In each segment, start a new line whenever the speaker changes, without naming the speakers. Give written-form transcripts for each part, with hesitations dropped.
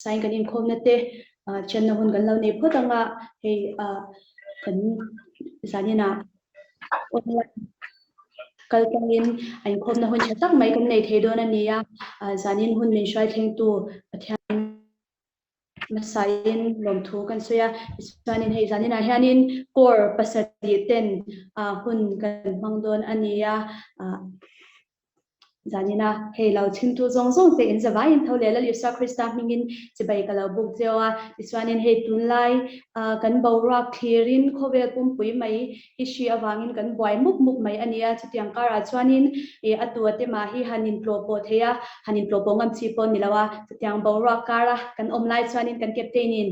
sign kan in khom na te chen na hun kan lo nei photanga he kan zanina kalkangin anh khom na hun chatak mai kan nei thei don ania zanin hun min shai theng tu pathian masayin lom thu kan soya ispanin hei zanina hianin kor pasari ten hun kan mangdon ania zanina hei lau chin tu zong zong te in zawai in thole la lisa krista mingin chibai kala buk zewa iswanin hei tunlai kan bawra clearin khovel pum pui mai ishi awangin kan boy muk muk mai ania chutiang kara chwanin e atu ate ma hi hanin propo theya hanin propo ngam chi pon nilawa chutiang bawra kara kan omlai chwanin kan captainin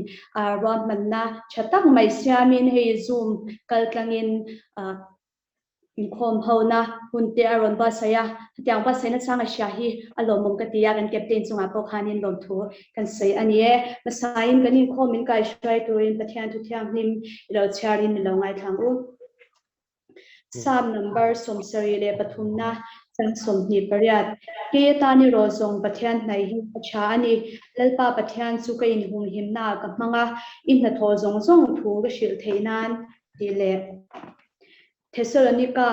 ron manna chatak mai siamin hei zoom kalklangin in khom hona hunte aron ba saya tiang ba sena changa shahi alomong katia kan captain chunga po khanin lom thu kan sei anie masain kan in khom in kai shai turin pathian thu thiam nim ilo charin lo ngai thangu sam number som sari le pathumna chang som ni pariat ke tani ro zong pathian nai hi acha ani lalpa pathian chu ka in hung himna ka manga in na tho zong zong thu ga shil theinan dile Thessalonica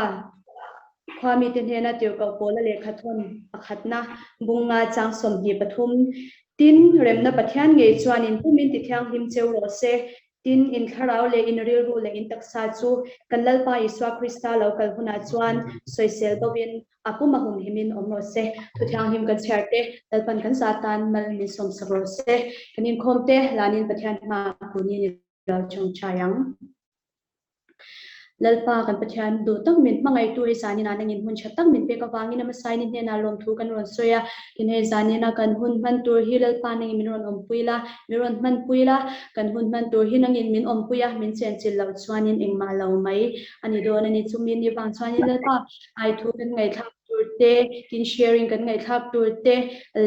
khwami tin hena Tuikual pola le khathon akhatna bunga chang som hi pathum tin remna pathian nge chuan in pumin ti thyang him cheu ro se tin in kharau le in ril ru le in taksa chu kanlal pa iswa krista local huna chuan soisel bawin apuma hum himin omro se thu thyang him kan cherte talpan kan satan mal mi som sabro se kanin khomte lanin pathian ma kuni ni lo chung chayang lalpa kan pathian du tak min mangai tu he sanina nangin hun chatak min pe ka wangin ama sainin hena lom thu kan ron soya in he zanina kan hun man tur hi lalpa nangin min ron ompuila miron man puila kan hun man tur hi nangin min ompuya min chen chil lo chuanin engma lo mai ani don ani chumin ni bang chuanin lalpa ai thu kan ngai thak turte kin sharing kan ngai thak turte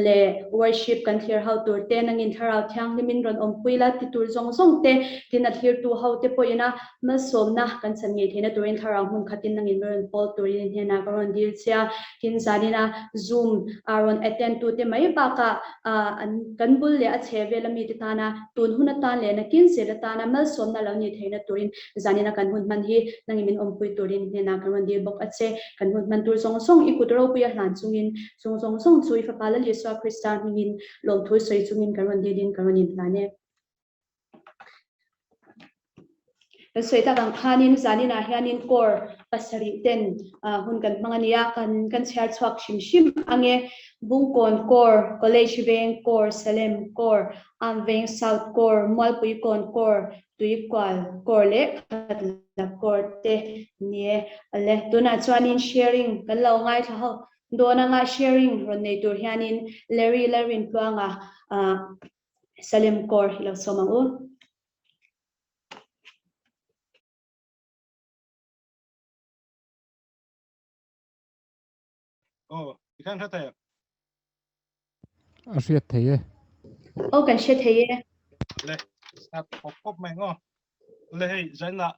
le worship kan clear how turte nangin tharau thyang ni min ron ompuila ti tur zong zong te tin at here tu how te poina ma somna kan chan nge thena turin tharang hun khatin nangin meron pol turin hena karon deal sia kin zanina zoom aron attend tu te mai ba ka kan bul le a cheve lami te tana tun huna tan le na kin se la tana mal somna lo ni thena turin zanina kan hun man hi nangin min ompui turin hena karon deal bok ache kan hun man tur song song ikutro puya hlan chungin song song song chui fa pala liswa krista mingin lom thui soi chungin karon din karon in plane soita kang khanin zanina hianin kor pasari ten hun kan mangania kan share chhuak shim shim ange Bungkawn kor college Veng kor Salem kor Veng South kor Mualpuikawn kor Tuikual kor le Khatla kor te nie ale tuna chuanin sharing kan lo ngai tha ho dona nga sharing ron nei tur hianin lerin tuanga Salem kor hilo somangu
Ikan hata ya.
Asyat theye.
Kan she theye.
Le, at pop mengo. Le hey zaina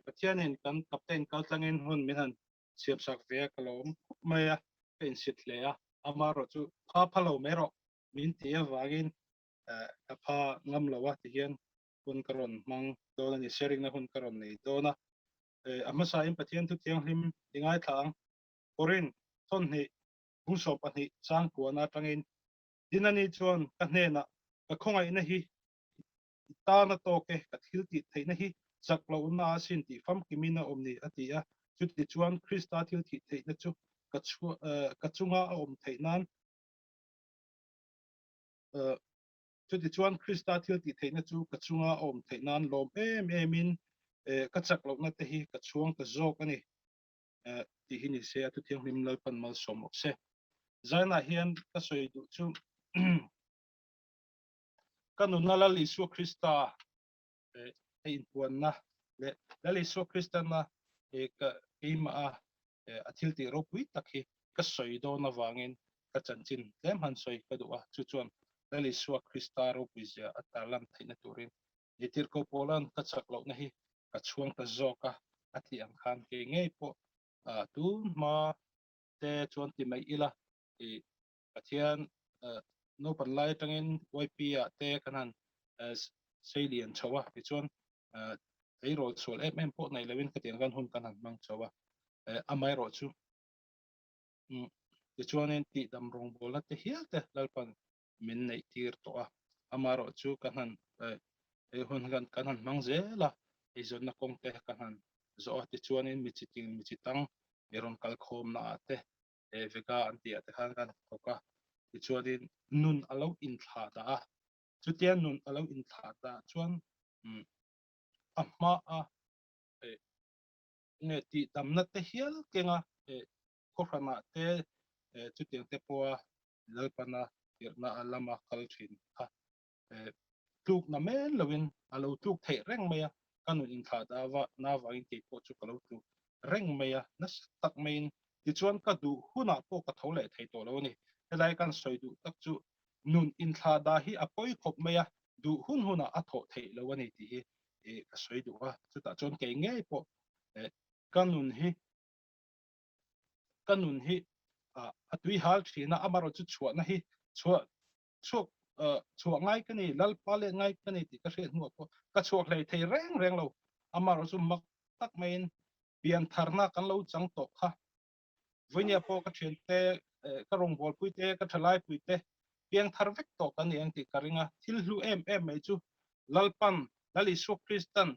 pathianin kan kapten kaltangin hun minhan siap sak via kalom maya pen sit leya amaro chu kha phalo mero min tia wagin apa ngam lawa tihian hun karon mang dona ni sharing na hun karon nei dona amasa im pathian tu tiang him ingai thang korin thon ni busop ani chang ko na tangin dinani chuan ka hnena ka khongai na hi ta na to ke ka thil ti theina hi chaklo na sin ti fam kimina omni atia chuti chuan krista thil ti theina chu ka chunga om theinan chuti chuan krista thil ti theina chu ka chunga om theinan lom emin ka chaklo na te hi ka chuang ka zok ani ti hi ni se atu thiang him lal pan mal somok se zana hian ka soi du chu kanuna la lisu krista in puanna le la lisu krista na ka ima athil ti ro pui takhi ka soi do na wangin ka chanchin tlem han soi ka duwa chu chuan la lisu krista ro pui ja atalam thaina turin yitir ko polan ka chaklo na hi ka chuang ka zoka ati ang khan ke ngei po tu ma te chuan ti mai ila pathian no pan lai tangin YP a te kanan Salem chawa ti chuan ei ro chul em po nei lewin ka tiang kan hun kan han mang chawa amai ro chu ti chuan en ti dam rong bola te hial te lalpan min nei tir to a amaro chu kan han hun kan han mang zela ei zon na kong te kan han zo ti chuan en mi chitang eron kal khom na te vega an ti te khan kan khoka ti chuan in nun alo in thla da chu tian nun alo in thla da chuan amma a nge ti dam na te hial kenga khorana te chu tiang te poa lalpana tirna alama kalthin ha tuk na men lovin alo tuk thei reng maya kanun in tha da wa na wa in ke po chu kalo tu reng maya na tak main ti chuan ka du huna po ka thole thei to lo ni helai kan soi du tak chu nun in tha da hi apoi khop maya du huna a tho thei lo ani ti hi ka soi du wa chu ta chon ke nge po kanun hi atui hal thina amaro chu chhuat na hi chuak ngai ka ni lal pale ngai ka ni ti ka hriat nu ko ka chuak hlei thei reng lo amaro chu mak tak main pian tharna kan lo chang to kha voinia po ka thian te ka rong bol pui te ka thalai pui te piang thar vek to kan ni ang ti karinga thil hlu em mai chu lalpan lali su kristan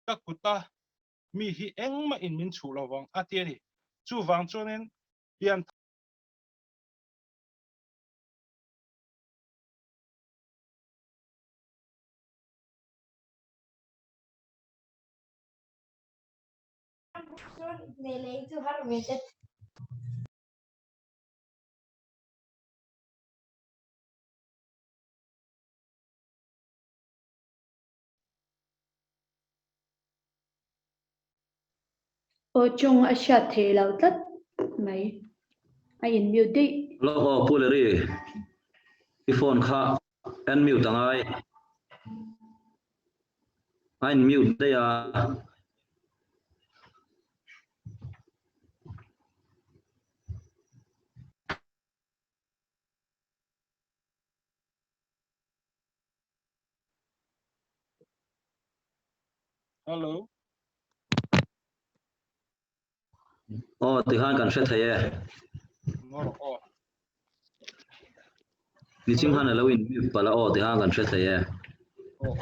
ka kuta mi hi engma in min chu lo wang atiani chu wang chonen pian
ô chung a sha the lau tat mai a in mute đi
lo puleri phone kha en mute tangai ein mute de ya
hello
ti han kan hre thaye
nor
ni chim
hello
han lo in mute pala ti han kan hre thaye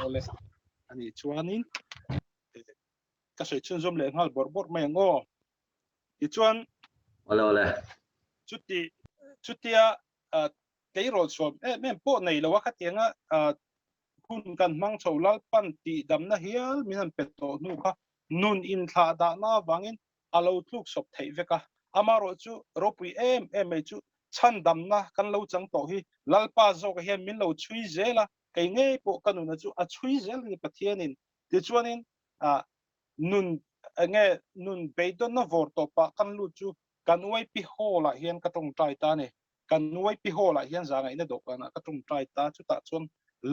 ole ani chuanin ka soi chun zom le ngal bor mai ngo ti chuan
ole
chutia cái rồi xóm em bộ này là wakati nga hun kan mang chau lal pan ti dam na hial min han pet to nu kha nun in tha da na wangin alo tluk sop thei veka amaro chu ropui em mai chu chan dam na kan lo chang to hi lal pa zo ka hian min lo chui zela kai nge po kanuna chu a chui zel ni pathianin ti chuanin nun nge nun beidon na vor to pa kan lu chu kan wai pi hola hian ka tong trai ta ne kan wai pi hola hian za ngai na do kana ka tong trai ta chu ta chon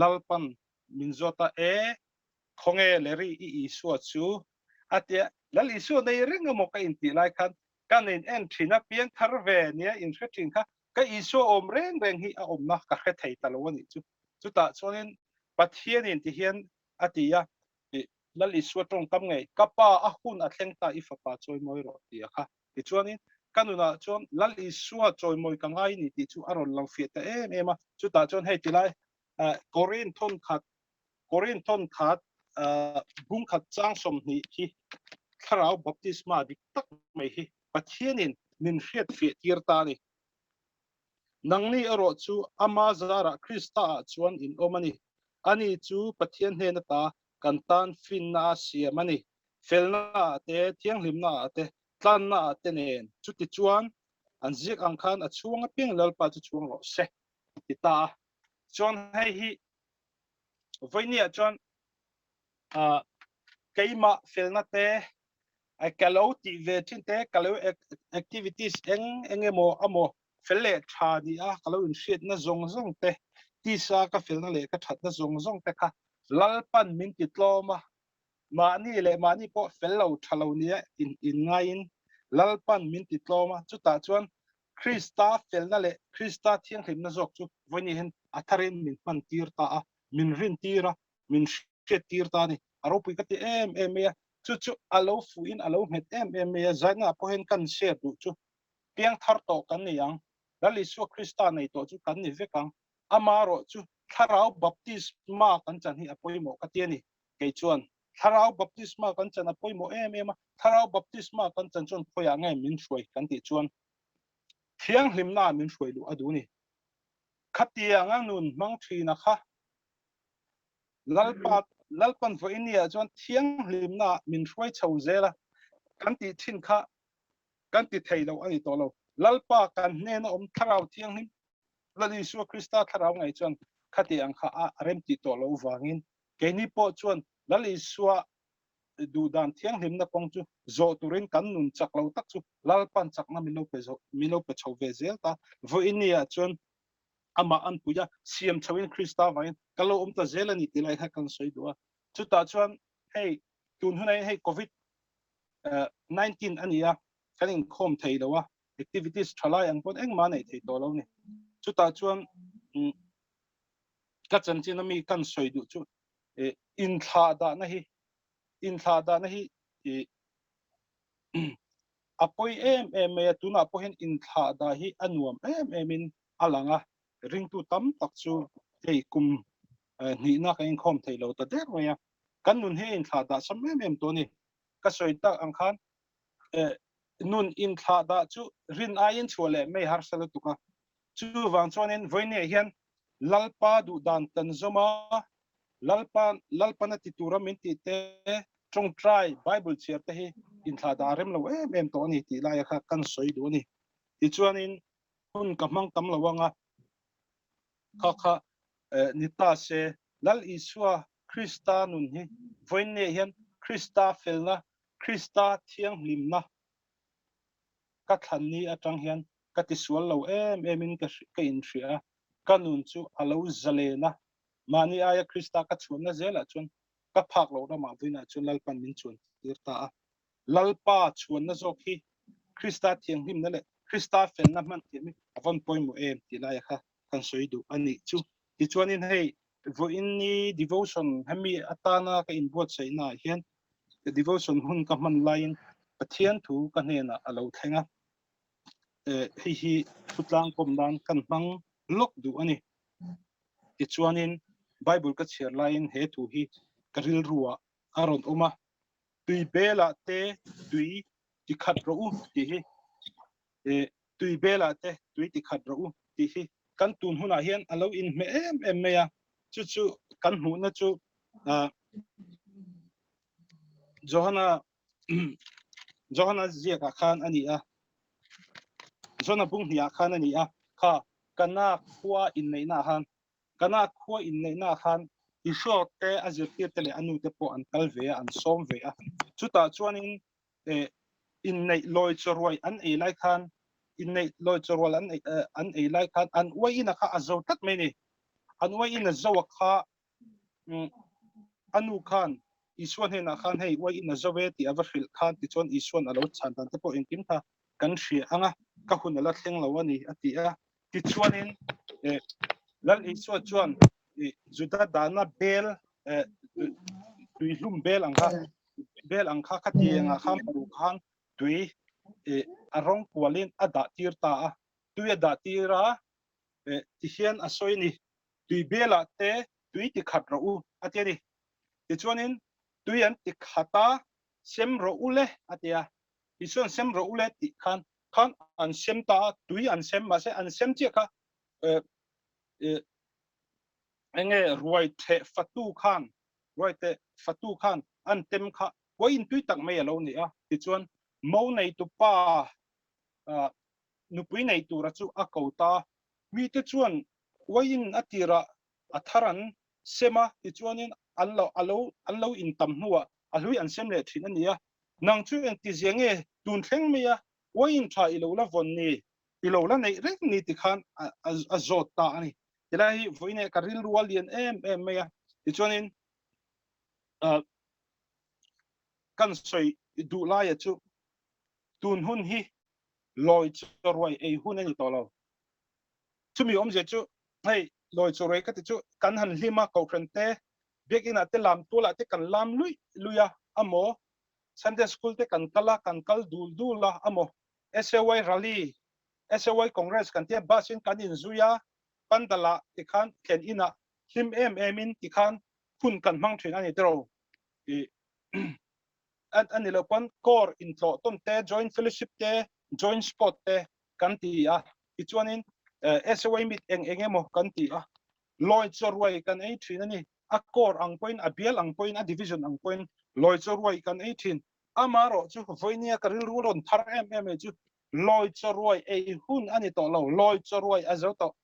lalpan minzota khonge leri I suwa chu atia lali su nei ringa mo ka inti lai khan kan in entry na pian thar ve nia in thretin kha ka isu om reng hi a om na ka khe thei talawani chu ta chonin pathian in ti hian atia lali su tong kam ngai kapa a hun a thleng ta ifapa choi moi ro ti kha ti chuanin kanuna chon lali su choi moi ka ngai ni ti chu aron lang fi ta ema chu ta chon hei ti lai korin thon khat Bungkawn chang som ni hi tharau baptisma dik tak mai hi pathianin nin hriat fi tir ta ni nangni aro chu ama zara krista chuan in omani ani chu pathian he na ta kantan fin na siamani felna te thianghlimna te tlanna te nen chuti chuan an zik ang khan a chuanga ping lalpa chu chuang ro se ti ta chuan hei hi voinia chuan keima felna te kalau ti ve thin te kalau activities engemo amo felle tha ni a kalau in shit na zong te ti sa ka felna le ka that na zong te kha lalpan min ti tloma ma ni po fello thalo ni in ngain lalpan min ti tloma chu ta chuan Krista fel na le Krista thiang hlim na zok chu voini hen atharin min man tir ta a min rin tira min shet tir ta ni aropui ka ti em ya chu alo fu in alo met em ya zaina po hen kan share du chu piang thar to kan ni yang lali su Krista nei to chu kan ni vekang amaro chu tharau baptisma kan chan hi apoi mo ka ti ni ke chuan tharau baptisma kan chan apoi mo em tharau baptisma kan chan chon phoya ngai min shuai kan ti chuan thiang hlim na min shuai lu adu ni khatia nga nun mang thina kha lalpan vo inia chuan thiang hlim na min shuai chho zela kan ti thin kha kan ti thei lo ani to lo lalpa kan hne na om tharau thiang hlim lali su Krista tharau ngai chuan khati ang kha a rem ti to lo wangin ke ni po chuan lali su du dan thiang hlim na kong chu zo turin kan nun chak lo tak chu lalpan chak na milo pe chho ve zel ta vo inia chuan ama an puya siam chawin Krista vain kalo ta zelani tilai ha kan soi duwa chu ta chuan hey tun hunai hey covid 19 ania kanin khom thei lawa activities thalai ang pon eng ma nei thei to lo ni chu ta chuan ka chan chin mi kan soi du chu in tha da na hi apoi me tuna po hen in tha da hi anuam in alanga ring tu tam tak chu ei kum ni na ka in khom thei lo ta der ya kan nun he in tha da sam to ni ka soi ta ang khan nun in tha da chu rin ain chole me har sala tu ka chu wang chonin voine hian lalpa du dan tan zoma lalpa na ti tura min ti te trong try bible chiar te hi in tha da rem lo to ni ti la ya kha kan soi du ni ti chuanin hun kamang tam lawanga kha nita se lal iswa Krista nun hi voine hian Krista felna Krista thiang hlimna ka than ni atang hian ka ti sual lo in ka in thria kanun chu alo zalena mani aya Krista ka chuna zela chun ka phak lo da ma buina chun lalpan min chun tirta lalpa chun na zokhi Krista thiang hlim na le Krista felna man ti mi avon poimo ti la ya kha kan soi du ani chu ti chuanin hei vo inni devotion hemi atana ka in bot sei na hian devotion hun ka man line pathian thu ka hena alo thenga hi thutlang komdan kan mang lok du ani ti chuanin bible ka chiar line he thu hi karil ruwa aron oma tui bela te tui ti khat ro u ti hi tui bela te tui ti khat ro u ti hi kan tun huna hian alo in me me ya chu kan hu na chu Johana zia ka khan ani a zona bung hia khan ani a kha kana khwa in nei na han kana khwa in nei na khan isho te azir te le anu te po an kal ve an som ve a chuta chuanin in nei loi chorwai an ei lai khan in nei loi chorwal an ei lai khan an wai ina kha azo tak me ni an wai ina zo kha anu khan iswan hena khan hei wai ina zowe ti avril khan ti chon iswan alo chan tan te po in kim tha kan hria anga ka hun la thleng lo ani ati a ti chuanin lal iswa chuan juda dana bel tui hlum bel angkha khatianga kham paru khan tui arong kwalin ada tirta a tui ada tira ti hian asoi ni tui bela te tui ti khat ro u atiani ti chuanin tui an ti khata sem ro ule atia isun sem ro ule ti khan an sem ta tui an sem ma se an sem chi kha enge ruai the fatu khan an tem kha poin tui tak mai alo ni a ti chuan mo nei tu pa nupui nei tu ra chu a kota mi te chuan wain atira atharan sema ti chuanin allo in tam nuwa alhui an sem le thin ania nang chu en ti ziange tun thleng meya wain tha ilo la von ni ilo la nei rek ni ti khan a zot ta ani tilai voine karil rualian meya ti chuanin kan soi du la ya chu tun hun hi loi chorwai ei hun ani to lo chumi je chu hei loi chorwai ka ti chu kan han lima ko frente bek ina te lam tu la te kan lam luya amo Sunday school te kan kala kan kal dul la amo S.A.Y rally S.A.Y congress kan te basin kan in zuya pandala ti khan ken ina him in ti khan hun kan mang thin ani tro i an lo pon core in tlo ton te joint fellowship te joint sport te kan ti a ti chuanin S.A.Y mit engemo kan ti a loi chorwai kan ei thin ani a core ang point a bial ang point a division ang point loi chorwai kan ei thin amaro chu voinia karil ron thar chu loi chorwai ei hun ani to lo loi chorwai azoto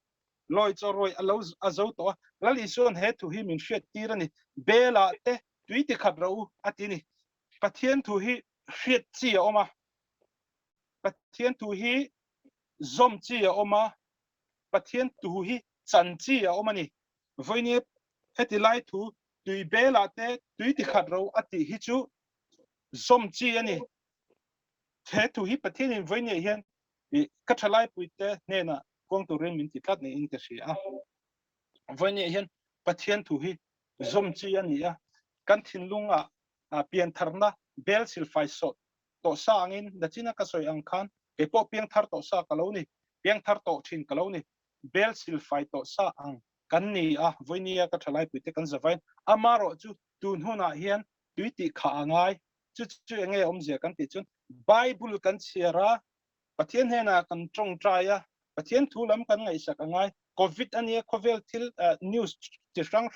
loi chorwai alo azoto lali son he to him in shet tirani bela te tuiti khabrau atini pathian thu hi shet chi oma pathian thu hi zom chi oma pathian thu hi chan chi oma ni voinia heti lai thu tui bela te tuiti khabrau ati hi chu zom chi ani thế thu hi pathian in voinia hian ka thalai puite nena kong tu ren min ti tlat ne in ka sia voinia hian pathian thu hi zom chi ani a kan thin lunga pian tharna bel sil fai so to sa angin da china ka soi ang khan e po piang thar to sa kalo ni piang thar to thin kalo ni bel sil fai to sa ang kan ni a voinia ka thalai puite kan zawai amaro chu tun huna hian tuiti kha angai chu nge omje kan ti chun Bible kan siara pathian hena kan trong traya pathian thulam kan ngai sak angai covid ania khovel thil news ti rang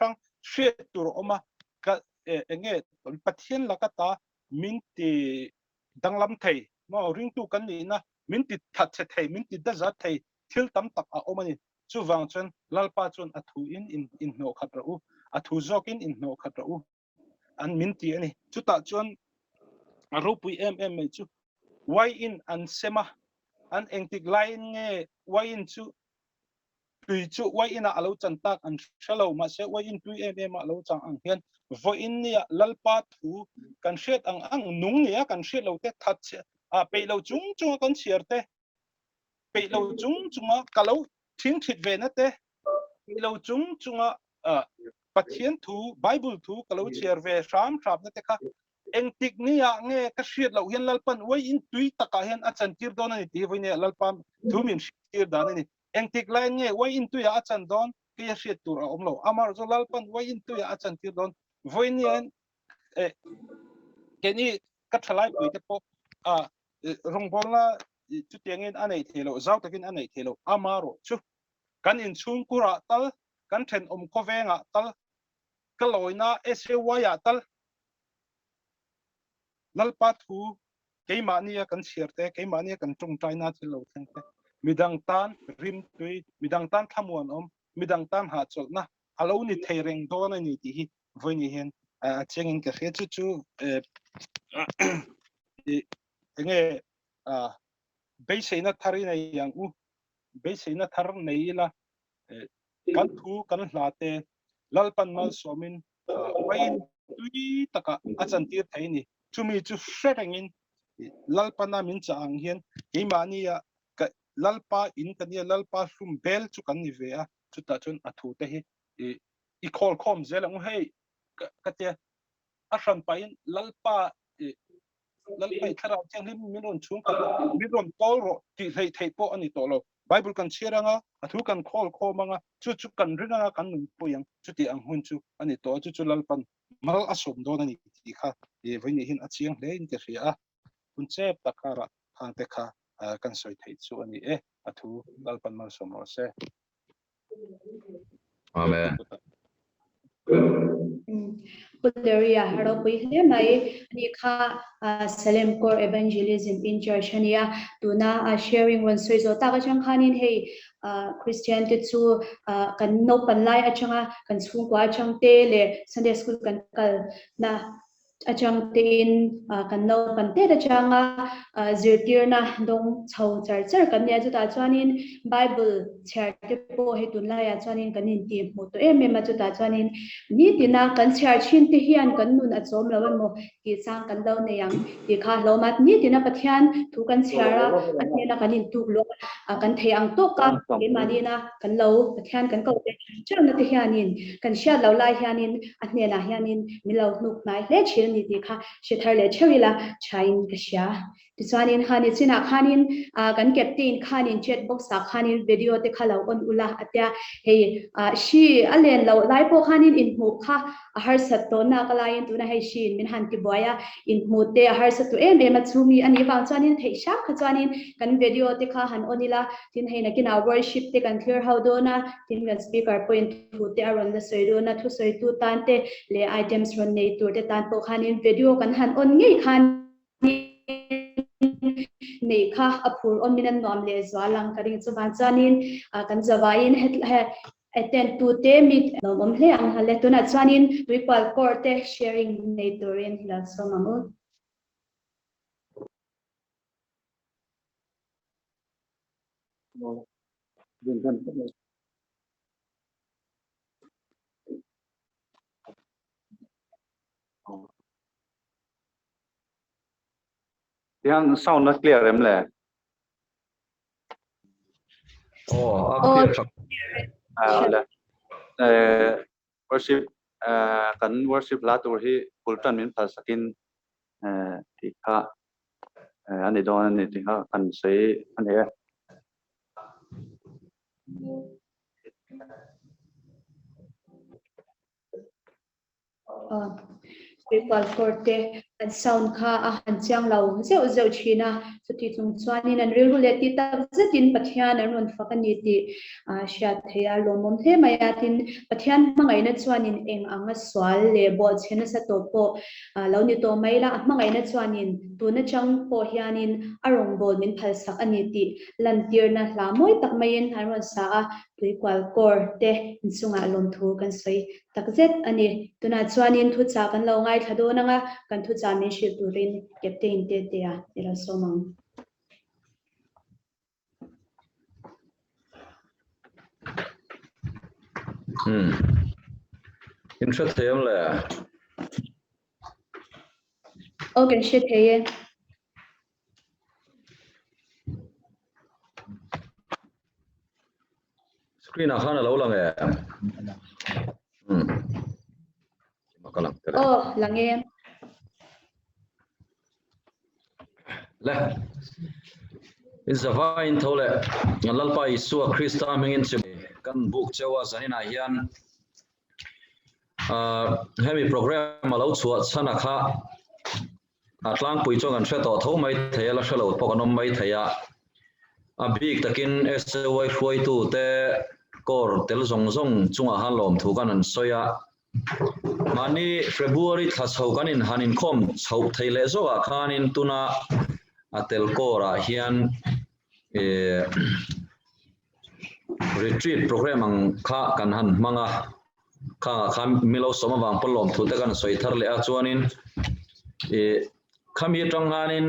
share tur oma ka enge pathian lakata minti danglam thei ma ring tu kan ni na minti that che thei minti da za thei thil tam tak a omani chu wang chon lalpa chon athu in no khatra u athu zokin in no khatra u an minti ani chu ta chon ropui chu why in an sema an engtik line nge why in chu tui chu why in a alo chantak an shalo ma se why in tui alo chang ang hian vo in nia lalpa thu kan shet ang nung nia kan shet lo te that a pe lo chung kan chiar te pe lo chung kalo thing thit ve na te pe lo chung pathian thu bible thu kalo chiar ve ram na te kha engtik nia nge ka shet lo hian lalpan why in tui taka hian a chan tir don ani ti voine lalpam thu min tir dan ani engtik line nge why in tui a chan don ke shet tur a omlo amar zo lalpan why in tui a chan tir don voine keni ka thalai pui te po a rongbolna chu tiangin anei thelo zau takin anei thelo amaro chu kan in chung kura tal kan then ko venga tal kaloina S.A.Y tal lalpa thu keimania kan siarte keimania kan tung china thilo thengte midang tan rim tui midang tan thamuan midang tan ha cholna alo ni theireng don ani ti hi voini hian chengin ka he chu nge beiseina thari nei yang u beiseina thar nei la kan thu kan hlate lalpan mal somin wain tui taka achantir thaini chumi chu shretangin lalpana min chang hian keimania lalpa in kania lalpa sum bel chu kan ni ve a chu ta chun athu te hi i khol khom zelang hei katia asan pain lalpa thara chang lim minon chung ka minon kol ro ti thei po ani to lo bible kan chiranga athu kan khol khomanga chu kan ringa kan puyang chu ti ang hun chu ani to chu lalpan mal asom don ani ti kha e voini hin achiang le in te ria kun chep takara hang te kha kan soi thei chu ani athu lalpan mal som ro se
amen
Kuleria haro pui hle mai ni kha Salem core evangelism in church hania tuna sharing one soi zo ta ka chang khanin hei Christian te chu kan no pan lai achanga kan chung kwa chang te le Sunday school kan kal na achang tin kan lo kan te da changa zirtir na dong chho char char kan ya chuta chuanin bible chhar te po he tun la ya chuanin kan in ti mu to em em chuta chuanin ni tina kan chhar chin te hian kan nun a chom lo mo ki sang kan lo ne yang ti kha lo mat ni tina pathian thu kan chhara atne na kan in tu lo kan thei ang to ka ke mani na kan lo pathian kan ko te chang na te hianin kan sha lo lai hianin atne na hianin mi lo nuk nai le chil ni ti kha she thar le chewila chain ka sha ti chuanin hani china khanin kan captain khanin chat box a khanin video te khala on ula atya he shi alen lo lai po khanin in mu kha har sat to na kala in tu na he shi min han ti boya in mu te har sat to em em chumi ani wang chuanin thei sha kha chuanin kan video te kha han onila tin he na kina worship te kan clear how do na tin kan speaker point thu te aron la soi do na thu soi tu tan te le items ron nei tur te tan po khanin video kan han on ngei khan nei kha apur on minan nom le zwalang karing chuban chanin kan zawain het attend to te mit nomom hle ang hale tuna chanin tuikual korte sharing nei turin la somamu
Yang sound not clear em le.
Clear
Worship kan worship la tur hi kultan min phal sakin ti kha ani don ani ti kha kan sei ani
tuikual korte an sound kha a han chang lo zeu zeu china chuti chung chuanin an ril le ti tak zetin pathian an ron fakani ti sha theya lomom the maya tin pathian mangai na chuanin eng anga swal le bo chena sa to po lo ni to maila mangai na chuanin tu na chang po hianin arong bol min phal sak ani ti lantir na hlamoi tak main haron sa a tuikual korte insunga lom thu kan sei takzet ani tuna chuanin thu cha kan lo ngai thado nanga kan thu cha mi shi turin captain te te a ila somang
interesting le
okay shit hey
screen a khana lo lang e makalang
oh lange
le is-A.Y thole ngalpa isu Krista mengin che kan book chewa sanina hian hemi program alo chuat sana kha atlang pui chong an hreto tho mai thela hlo pokanom mai thaya a big takin S.A.Y huai tu te kor tel zong zong chunga han lom thu kan an soya mani February thasau kanin hanin khom chhau theile zo a khanin tuna atel kora hian retreat program ang kha kan han manga kha milo soma wang polom thu te kan soi thar le a chuanin khami tanghanin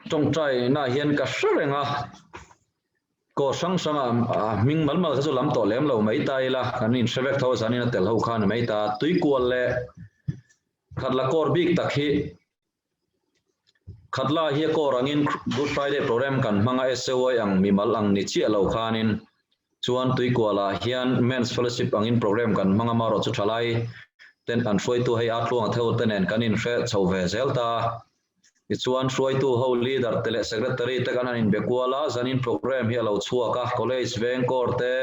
tong trai na hian ka hrenga ko sang sanga ming malmal khasu lam to lem lo mai tai la kanin 7000 in tel ho khan mai ta tuikual le khatla kor big takhi Khatla hi ko rangin Good Friday program kan manga S.A.Y ang mimal ang ni chi lo khanin chuan tuikuala hian men's fellowship angin program kan manga maro chu thalai ten kan hroi tu hei atluang theu tenen kanin hre chho ve zelta chuan hroi tu ho leader tele secretary te kan anin bekuala zanin program hi lo chuaka college Veng korte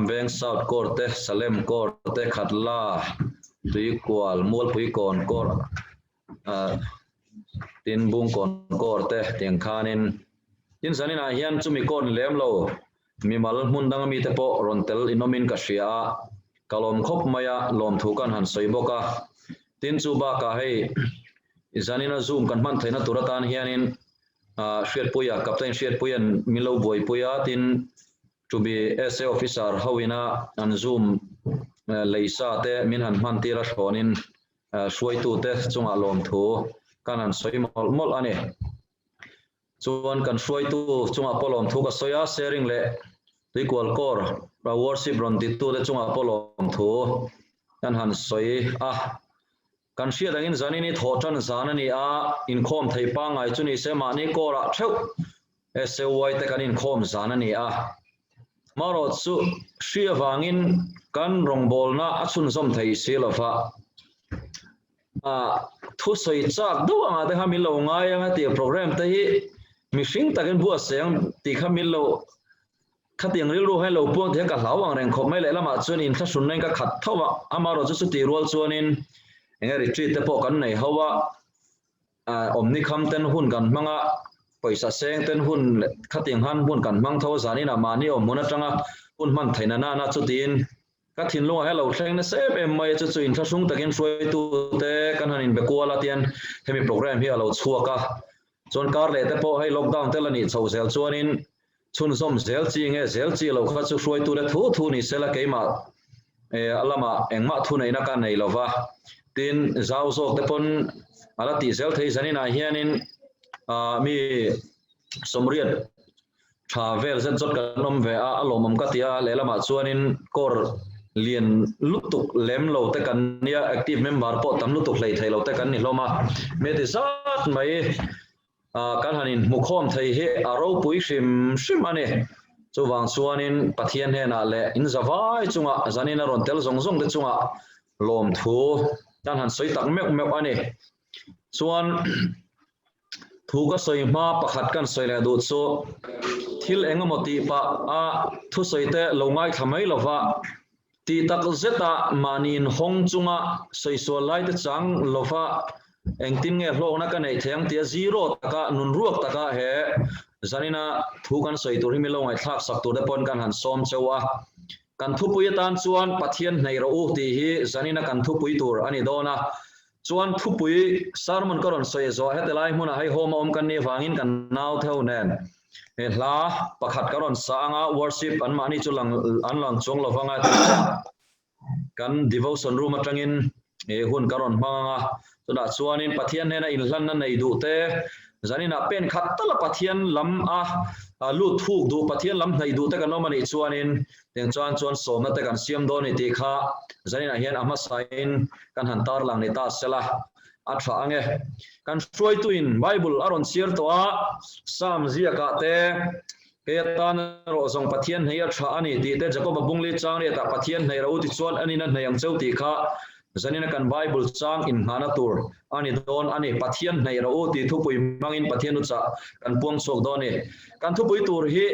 Veng South korte Salem korte Khatla Tuikual Mualpuikawn kor tin Bungkawn korte tiang khanin tin sanina hian chumi kon lem lo mimal mundang mi te po rontel inomin ka hria kalom khop maya lom thukan han soiboka tin chu ba ka hei izanina zoom kan man thaina turatan hianin hriat puya captain hriat puyan milo boi puya tin to be SA officer hawina an zoom leisa te min han man tira hronin suai tu te chunga lom thu kanan soi mol mol ani chuan kan suai tu chunga polom thu ka soya sharing le Tuikual kor ra worship ron ti tu te chunga polom thu kan han soi kan sia dangin zanini thotan zanani in khom thei pa ngai chuni se ma ni kora theu S.A.Y te kan in khom zanani maro chu sia wangin kan rongbol na achun som thei silofa thu soi chak do anga te hamil lo ngai anga ti program te hi mishing takin bu aseng ti khamil lo khatiang ril ru hai lo pu the ka hlaw ang reng khop mai le lama chuan in thla sun nei ka khat thowa amaro chu ti rol chuan in enga retreat te po kan nei hawa omni kham ten hun kan manga paisa seng ten hun khatiang han hun kan mang tho zani na mani omuna tanga hun man thaina na chu tin ka thin lo hello thleng na se em mai chu in thasung takin suai tu te kan hanin be kuala tian hemi program hi alo chuaka chon kar le te po hai lockdown te lani chho zel chuan in chun som zel chi nge zel chi lo kha chu suai tu le thu ni sela keima alama engma thu nei na kan nei lova tin zau zok te pon ala ti zel thei zani na hianin mi somriat travel zen jot kan nom ve alomam ka tia le lama chuanin kor lian lutuk lem lo te kan nia active member po tam lutuk hlei thei lo te kan ni hloma me ti zat mai kan hanin mukhom thei he aro pui shim ani chu wang chuanin pathian he na le in zawai chunga zanina ron tel zong zong te chunga lom thu kan han soi tak mek mek ani chuan thu ka soi ma pakhat kan soi le du chu thil engamoti pa thu soi te lo ngai thamai lova ti tak zeta manin hong chunga soi so lai te chang lova engtin nge hlok na ka nei theng tia zero taka nun ruak taka he zanina thu kan soi tur hi mi lo ngai thak sak tur de pon kan han som chewa kan thu pui tan chuan pathian nei ro u ti hi zanina kan thu pui tur ani dona chuan thu pui sarmon karon soi zo hetelai hmuna hai homa om kan ni wangin kan nau theu nen hla pakhat karon sanga worship an mani chulang anlang chong lovanga kan devotion room atangin hun karon manga tuna chuanin pathian hena in hlan na nei du te zanina pen khatla pathian lam lu thuk du pathian lam nei du te kan nomani chuanin teng chuan somna te kan siam do ni ti kha zanina hian ama sain kan hantar lang ni ta sela atha ange kan suai tu in bible aron share to sam zia ka te ke tan ro zong pathian hei atha ani ti te jacob bungli chang re ta pathian nei ro ti chuan ani na nei ang cheu ti kha zanina kan bible chang in hana tur ani don ani pathian nei ro ti thu pui mangin pathian u cha kan puang sok do ni kan thu pui tur hi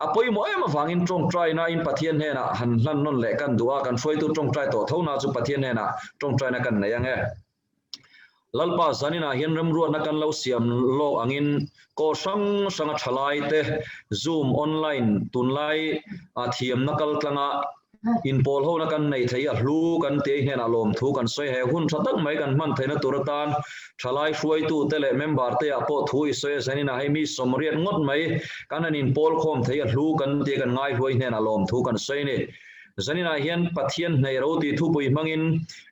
apoi mo em wangin trong try na in pathian he na han hlan non le kan duwa kan foi tu trong try to thona chu pathian he na trong try na kan nei ange lalpa zanina hian ram ruat na kan lo siam lo angin ko sang thalai te zoom online tunlai thiam na kal tlanga in pol ho na kan nei thei hlu kan te hian alom thu kan soi he hun thatak mai kan man theina turatan thalai hruai tu te le member te apo thu i soi zanina hai mi somriat ngot mai kan an in pol khom thei hlu kan te kan ngai hruai hian alom thu kan soi ni zanina hian pathian nei ro ti thu pui mangin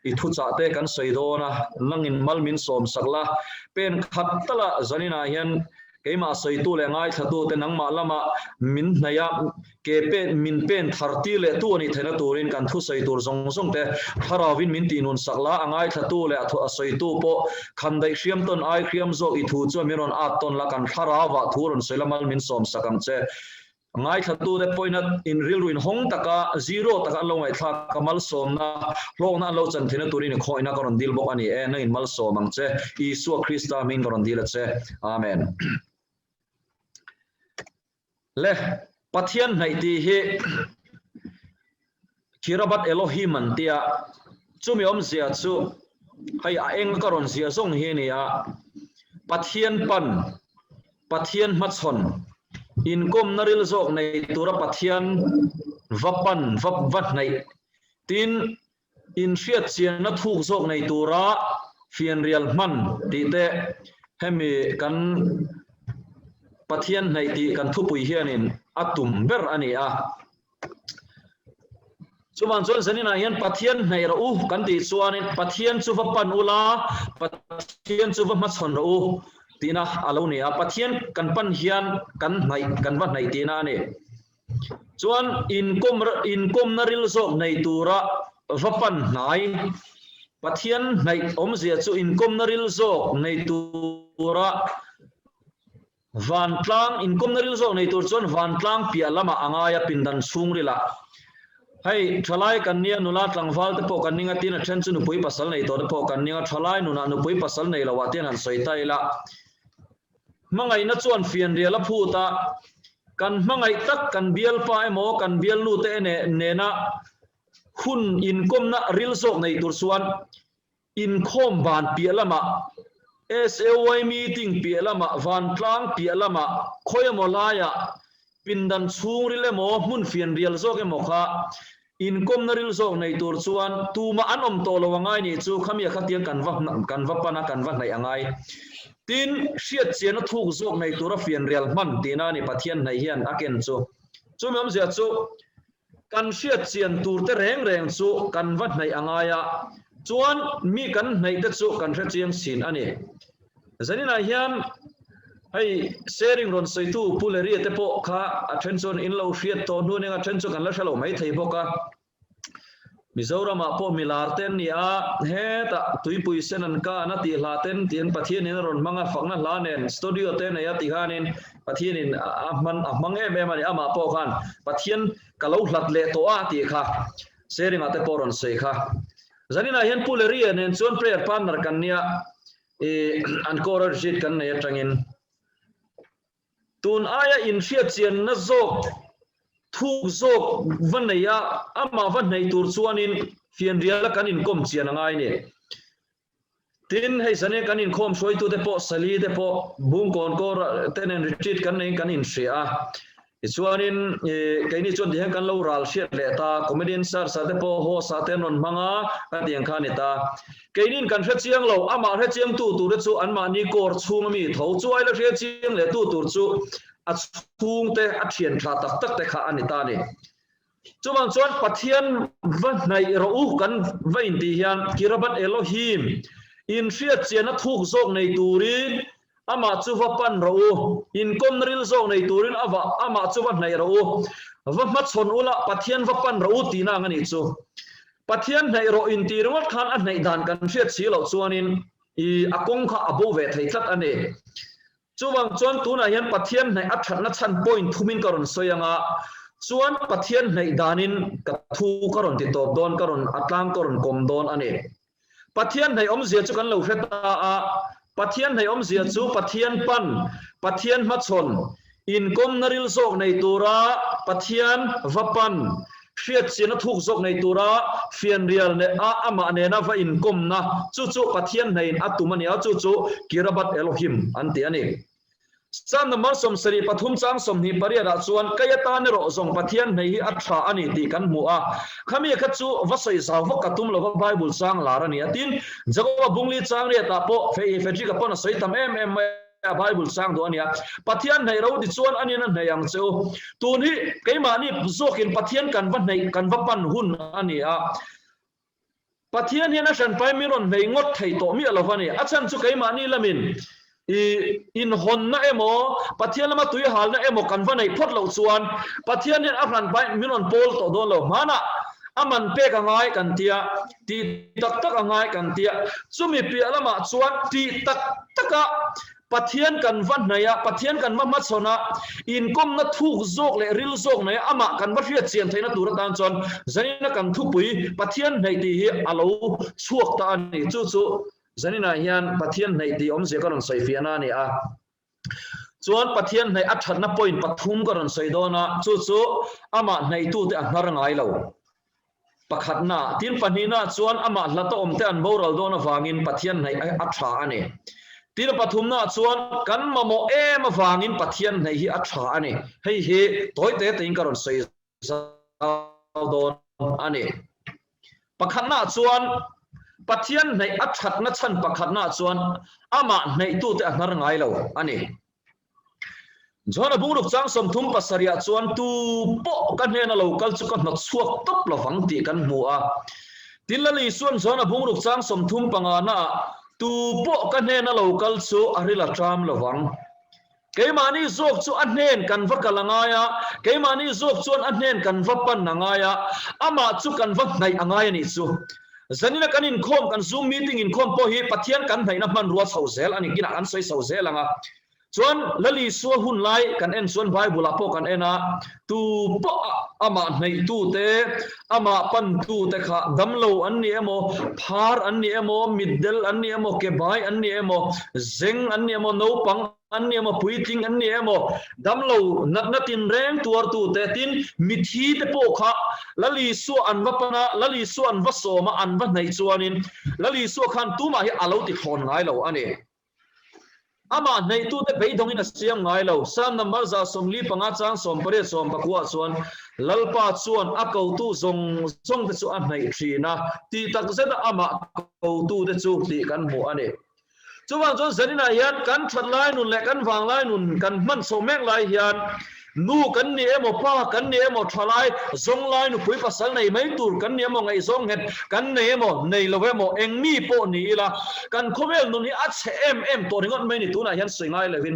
I thu cha te kan soi do na langin malmin som sakla pen khatla zanina hian keima soi tu le ngai thatu te nangma lama min naya ke pe min pen tharti le tu ani thena turin kan thu soi tur zong zong te tharawin min ti nun sakla angai thatu le athu soi tu po khandai hriam ton ai hriam zo I thu chu miron at ton la kan tharawa thurun selamal min som sakang che ngai thatu de point in real ruin hong taka zero taka lo ngai thak kamal som na lo na lo chan thina turin khoina karon dil bok ani na in mal som ang che Isu Krista min karon dil che amen le pathian nei ti hi kirabat Elohim an tia chumi om zia chu hai a eng karon zia zong hi ni pathian pan pathian machon in kom naril zok nei tura pathian vapan vapvat nei tin in riat chian na thuk zok nei tura fian rial man ti te hemi kan pathian nei ti kan thu pui hianin atum ber ani chuman chuan zanina hian pathian nei ro u kan ti chuanin pathian chu va pan ula pathian chu va ma chon ro u tina alo ni a pathian kan pan hian kan va nei tina ni chuan in kom na ril zok nei tura va pan nai pathian nei om zia chu in kom na ril zok nei tura van tlang in kom na ril zok nei tur chuan van tlang pia lama angaya pindan chung rila hay thalai kan nia nula tlangwal te po kan ninga tin a then chu nu pui pasal nei to te po kan ninga thalai nuna nu pui pasal nei lawa ten han soi tai la mangai na chuan fian riala phuta kan mangai tak kan bial pa emo kan bial nu te ne na hun in kom na ril zok nei tur chuan in khom ban pia lama S.A.Y meeting pia lama van tlang pia lama khoyamo laya pindan chung rile mo mun fian rial zok emo kha in kom na ril zok nei tur chuan tuma an om to lowangai ni chu khamia khatiang kan va pana kan va nei angai tin hriat chian thuk zok nei tura fian rial man tina ni pathian nei hian aken chu chumam zia chu kan hriat chian tur te reng chu kan va nei angaya chuan mi kan nei te chu kan hre chiang sin ani zanina hian hay sharing ron soi tu puleri te po kha attention in lo hriat to nu nenga attention kan la shalo mai thei boka Mizoram po milar ten ni a he ta tuipui senan ka na ti hla ten tien pathian in ron manga fakna hla nen studio te na ya ti hanin pathian in amang em ani ama po khan pathian kalau hlat le to a ti kha sharing ate po ron sei kha zanina hian puleri nen chon prayer partner kan nia an korar jit kan ne tangin tun aya in hriat chian na zok thuk zok vanaya ama vanai tur chuanin fian riala kan in kom chian angai ni tin hei sane kan in khom soi tu te po sali te po Bungkawn ko tenen retreat kan nei kan in sia chuanin kaini chon dihan kan lo ral hriat le ta comedian sar sa te po ho sa ten non manga ka tiang kha ni ta kainin kan hre chiang lo ama hre chiang tu re chu an ma ni kor chung mi tho chuai la hre chiang le tu tur chu a chung te a thian tha tak tak te kha ani ta ni chuman chuan pathian van nei ro u kan vain ti hian kirabat Elohim in hriat chian a thuk zok nei turin ama chu va pan ro u in kom ril zok nei turin ama chu va nei ro u va ma chon ula pathian va pan ro u tina ngani chu pathian nei ro in ti rongat khan a nei dan kan hriat chi lo chuanin I akong kha abo ve thei tlat ane chuwang chuan tuna hian pathian nei a thatna chan point thumin karon soyanga chuan pathian nei danin ka thu karon ti top don karon atlang karon kom don ane pathian nei om zia chu kan lo hreta a pathian nei om zia chu pathian pan pathian ma chon in kom naril zok nei tura pathian vapan hriat china thuk zok nei tura fian rial ne a ama ne na va in kom na chu chu pathian nei atumani a chu chu kirabat Elohim anti ani sam namar som sari pathum chang som ni pariara chuan kayata ne ro zong pathian nei hi atha ani ti kan mu a khami kha chu vasai sa va katum lo Bible chang larani atin jagowa bungli chang re ta po fe ka pon soi tam em Bible sang do ania pathian nei ro di chuan ani na nei ang cheu tun hi keima ni zokin pathian kan va nei kan va pan hun ani a pathian hi na san pai mi ron nei ngot thei to mi alovani achan chu keima ni lamin in hon na emo pathian lama tui hal na emo kan va nei phot lo chuan pathian hi afran pai mi ron pol to don lo mana aman pe ka ngai kan tia ti tak tak ngai kan tia chumi pi alama chuan ti tak taka pathian kan van naya pathian kan ma chona in kom na thuk zok le ril zok na ama kan ba hriat chian theina tur tan chon zanina kan thu pui pathian nei ti hi alo chuak ta ani chu chu zanina hian pathian nei ti om se karon sai fiana ni a chuan pathian nei a thatna point pathum karon sai dona chu chu ama nei tu te anar ngai lo pakhatna tin panina chuan ama hlata om te an boral dona wangin pathian nei a tha ani tira pathumna chuan kan mamo em awangin pathian nei hi atha ani hei he toite tein karon sei don ani pakhatna chuan pathian nei athatna chan pakhatna chuan ama nei tu te anar ngai lo ani Zona bungruk chang som thum pasaria chuan tu po kan hena local chu kan not suak top lovang ti kan mua tilali suan zona bungruk chang som thum pangana tu po kan hena local chu arila tram lovang keimani zok chu anhen kan va kalangaya keimani zok chuan anhen kan va pan nangaya ama chu kan va nai angaya ni chu zanina kan in khom kan zoom meeting in khom po hi pathian kan nai na man ruwa chauzel ani kina an soi chauzel anga chuan lali suwa hun lai kan en chuan bible apo kan ena tu po ama nei tu te ama pan tu te kha damlo anni emo phar anni emo middle anni emo ke bai anni emo zeng anni emo no pang anni emo puiting anni emo damlo natin reng tuar tu te tin mithi te po kha lali su an vapana lali su an vasoma an va nei chuanin lali su khan tu ma hi alo ti thon ngai lo ani ama nei tu te beidong in asiam ngai lo sam number za somli panga chang som pare som pakwa chuan lalpa chuan akau tu zong zong te chu an nei thina ti tak zeta ama kau tu te chu ti kan mu ani chuwang chon zanina hian kan that lai nun le kan wang lai nun kan man so mek lai hian nu kan ni emo pa kan ni emo thalai zong lai nu pui pasal nei mai tur kan ni emo ngai zong het kan nei emo nei lo emo eng mi po ni la kan khomel nu ni a che em to ringot mai ni tu na hian sui ngai levin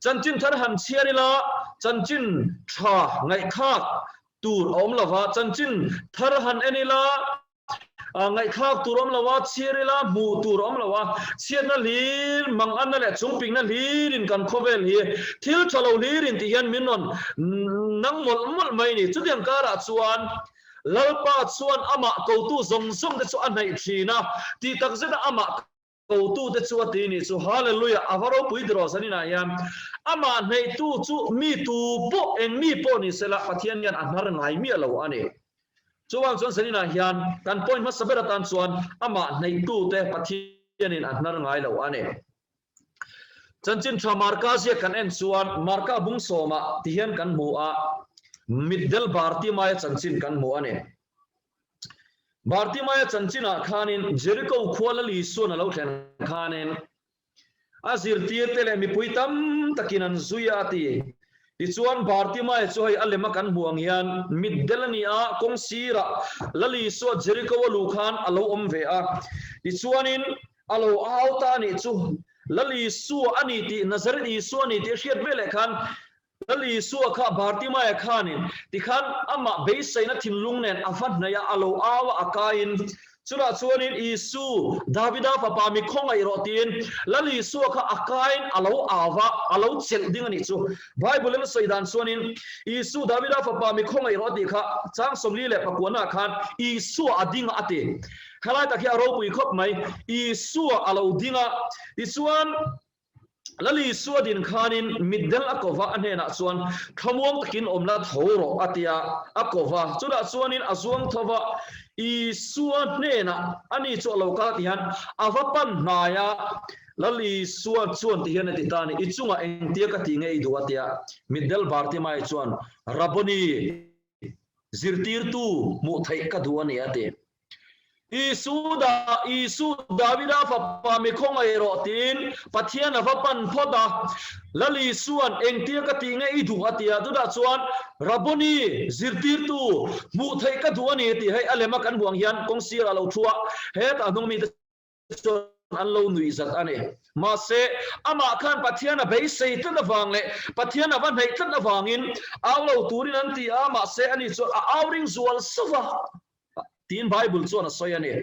chanchin thar han chiari la chanchin tha ngai khak tur om lawa chanchin thar han enila ngai khak turom lawa chiarila mu turom lawa chiarna lir mang an le chungping na lirin kan khovel hi thil chalo lirin ti hian minon nang mol mai ni chudiang kara chuan lalpa chuan ama kautu zong zong te chu anai thina ti tak zeta ama kautu te chu ati ni chu hallelujah avaro puidro sanina yam ama nei tu chu mi tu po eng mi po ni sela pathian yan anar ngai mi alo ani chuwang chuan sanina hian kan point ma sabera tan chuan ama nei tu te pathian in anar ngai lo ani chanchin tha marka sia kan en chuan marka bung soma ti hian kan mu a middle bharti mai chanchin kan mu ani bharti mai chanchina khanin jericho khwalali sona lo thlen khanin azir tir tele mi puitam takinan zuya ti ichuan bharti mai choi alema kan buang hian middelania kongsira lali so jericho lu khan alo om ve a ichuanin alo auta ni chu lali su ani ti nazaret isu ani ti hriat vele khan lali su kha bharti mai khanin ti khan ama beisaina thinlung nen afat naya alo awa akain chura chuanin isu davida papa mi khongai rotin lali su kha akain alo awa alo chel ding ani chu bible le soidan chuanin isu davida papa mi khongai roti kha chang somli le pakwana khan isu ading ate khalai ta khia ro pui khop mai isu alo dinga ichuan lali suadin khanin middle akova anena chuan thamong takin omla thoro atia akova chura chuanin azuang thova I suan nena ani chu loka tihan avapan naya lali suan chuan ti hian ti tani ichunga engtia ka ti ngei duatia middle bharti mai chuan raboni zirtir tu mu thai ka duani ate isu davida papa mi khongai rotin pathian avapan phoda lali suan engtia ka ti ngei duatia duda chuan raboni zirtir tu mu thai ka duani ti hai alema kan buang hian kongsir alo thua he ta nong mi an lo nui zat ane ma se ama khan pathian a bei sei tan awang le pathian awan nei tan awangin awlo turin an ti ama se ani chu awring zual sawa tin bible chu na soyani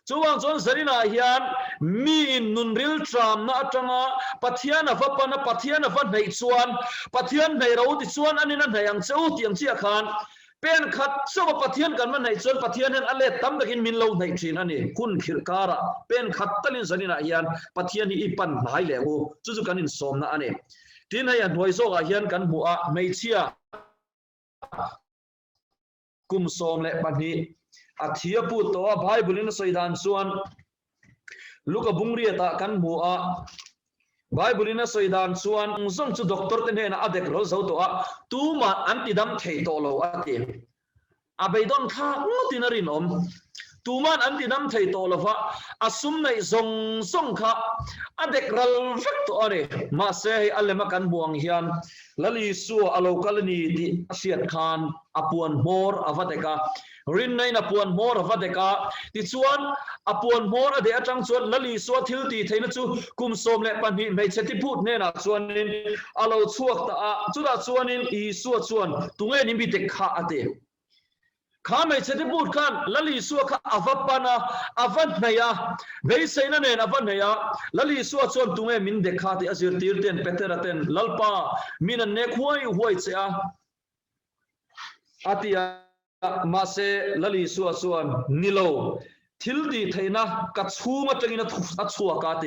chuwang chon zarina hian mi in nunril tram na atanga pathian avapana pathian awan nei chuan pathian nei ro ti chuan anina nayang cheu tiang chi khan pen khat sawa pathian kan man nei chuan pathian hen ale tam dakin min lo nei thin ani kun khir kara pen khat talin zarina hian pathian hi pan nai le u chu kanin som na ani tin hai an hoi zo ga hian kan mu a meichia kum som le pani athia pu to bible in soidan chuan luka bungri ta kan mu a bible in soidan chuan zong chu doctor te ne na adek ro zo to a tu ma antidam thei to lo ati abeidon kha mutinarin om ตูมันอันที่น้ำไทยโตละฟะอาสุมในทรงส่งค่ะอเด็กรัลฟักตัวนี่มาเสียอัลเลมากันบวงเฮียนละลีสัวอโลกัลนีที่เสียดคานอปวนมอร์อวัตการินในนปวนมอร์อวัตกาที่ส่วนอปวนมอร์อเดียจังส่วนละลีสัวทิลตีไทยนั่นจู่กุมสมเละปันหิไม่เช่ที่พูดเนี่ยนะส่วนนี้อโลชวกตาจุดส่วนนี้อีสัวส่วนตุงเอนิมิเด็กขาอเดข้าไม่ใช่ที่พูดกันละลีสัวข้าอวัปปนาอวัตเนียเวสัยนั่นเองอวัตเนียละลีสัวส่วนตุงเอมินเด็กขาที่อาศัยตีร์เตนเปเตอร์เตนลลปามินันเนกห้วยเสียอาทิยามาเซละลีสัวส่วนนิโลทิลดีไทยนะกัดชูมาจังอินะอัดชัวกาเต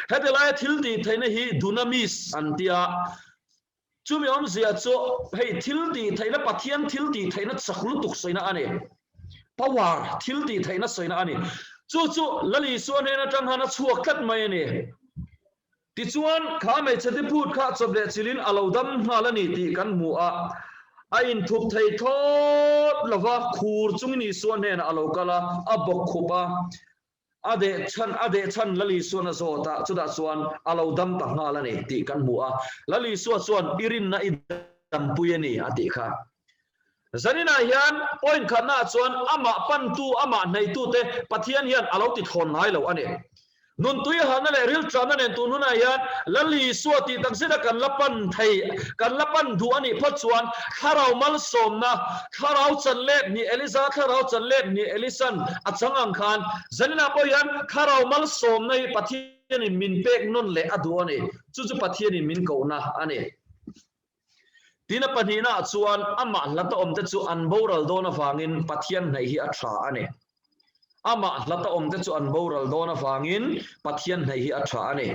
เฮเดลายทิลดีไทยนะฮีดูนามิสอันเตียจู่มีอมเสียจู่ให้ทิลดีไทยนะปัทยันทิลดีไทยนะสักลุตุกสวยนะอันนี้ปาวาร์ทิลดีไทยนะสวยนะอันนี้จู่ละลีสัวเนี่ยนะจังหานะชัวกัดไม่เนี่ยที่ส่วนข้าไม่ใช่ที่พูดข้าจบเด็ดสิลินอาลาวดัมมาละนี่ตีกันมัวอินทุบไทยทอดละว่าคูรจุงนี่ส่วนเนี่ยนะอาลาวกะละอับบกขุปะอเดชันละลีส่วนนะโซตาจุดส่วนอาลาวดัมต่างมาละนี่ตีกันมัวละลีส่วนอิรินนะอิดัมปุยนี่อติค่ะจันนี่นะยันพอยขันน่าส่วนอามาปันตูอามาในตูเตปะเทียนยันอาลาวติดคนหายแล้วอันนี้นุนตุยหันนั่นแหละริลทรัมนั่นเองตุนุนายานละลีสวติตั้งเสด็จกันละปันไทยกันละปันดูอันนี้พัดชวนข้าเรามัลสมนะข้าเราจันเล็ดนี่เอลิซาข้าเราจันเล็ดนี่เอลิสันอัศงังคานจันนาพยันข้าเรามัลสมในปะเทียนมินเป็กนุนเละอดูอันนี้จู่ปะเทียนมินเกานะอันนี้ทีนั้นปัญหาชวนอามาละตอมจะจู่อันโบราณโดนฟังอินปะเทียนในฮีอัตราอันนี้อามาละตอมจะจู่อันโบราณโดนฟังอินปะเทียนในฮีอัตราอันนี้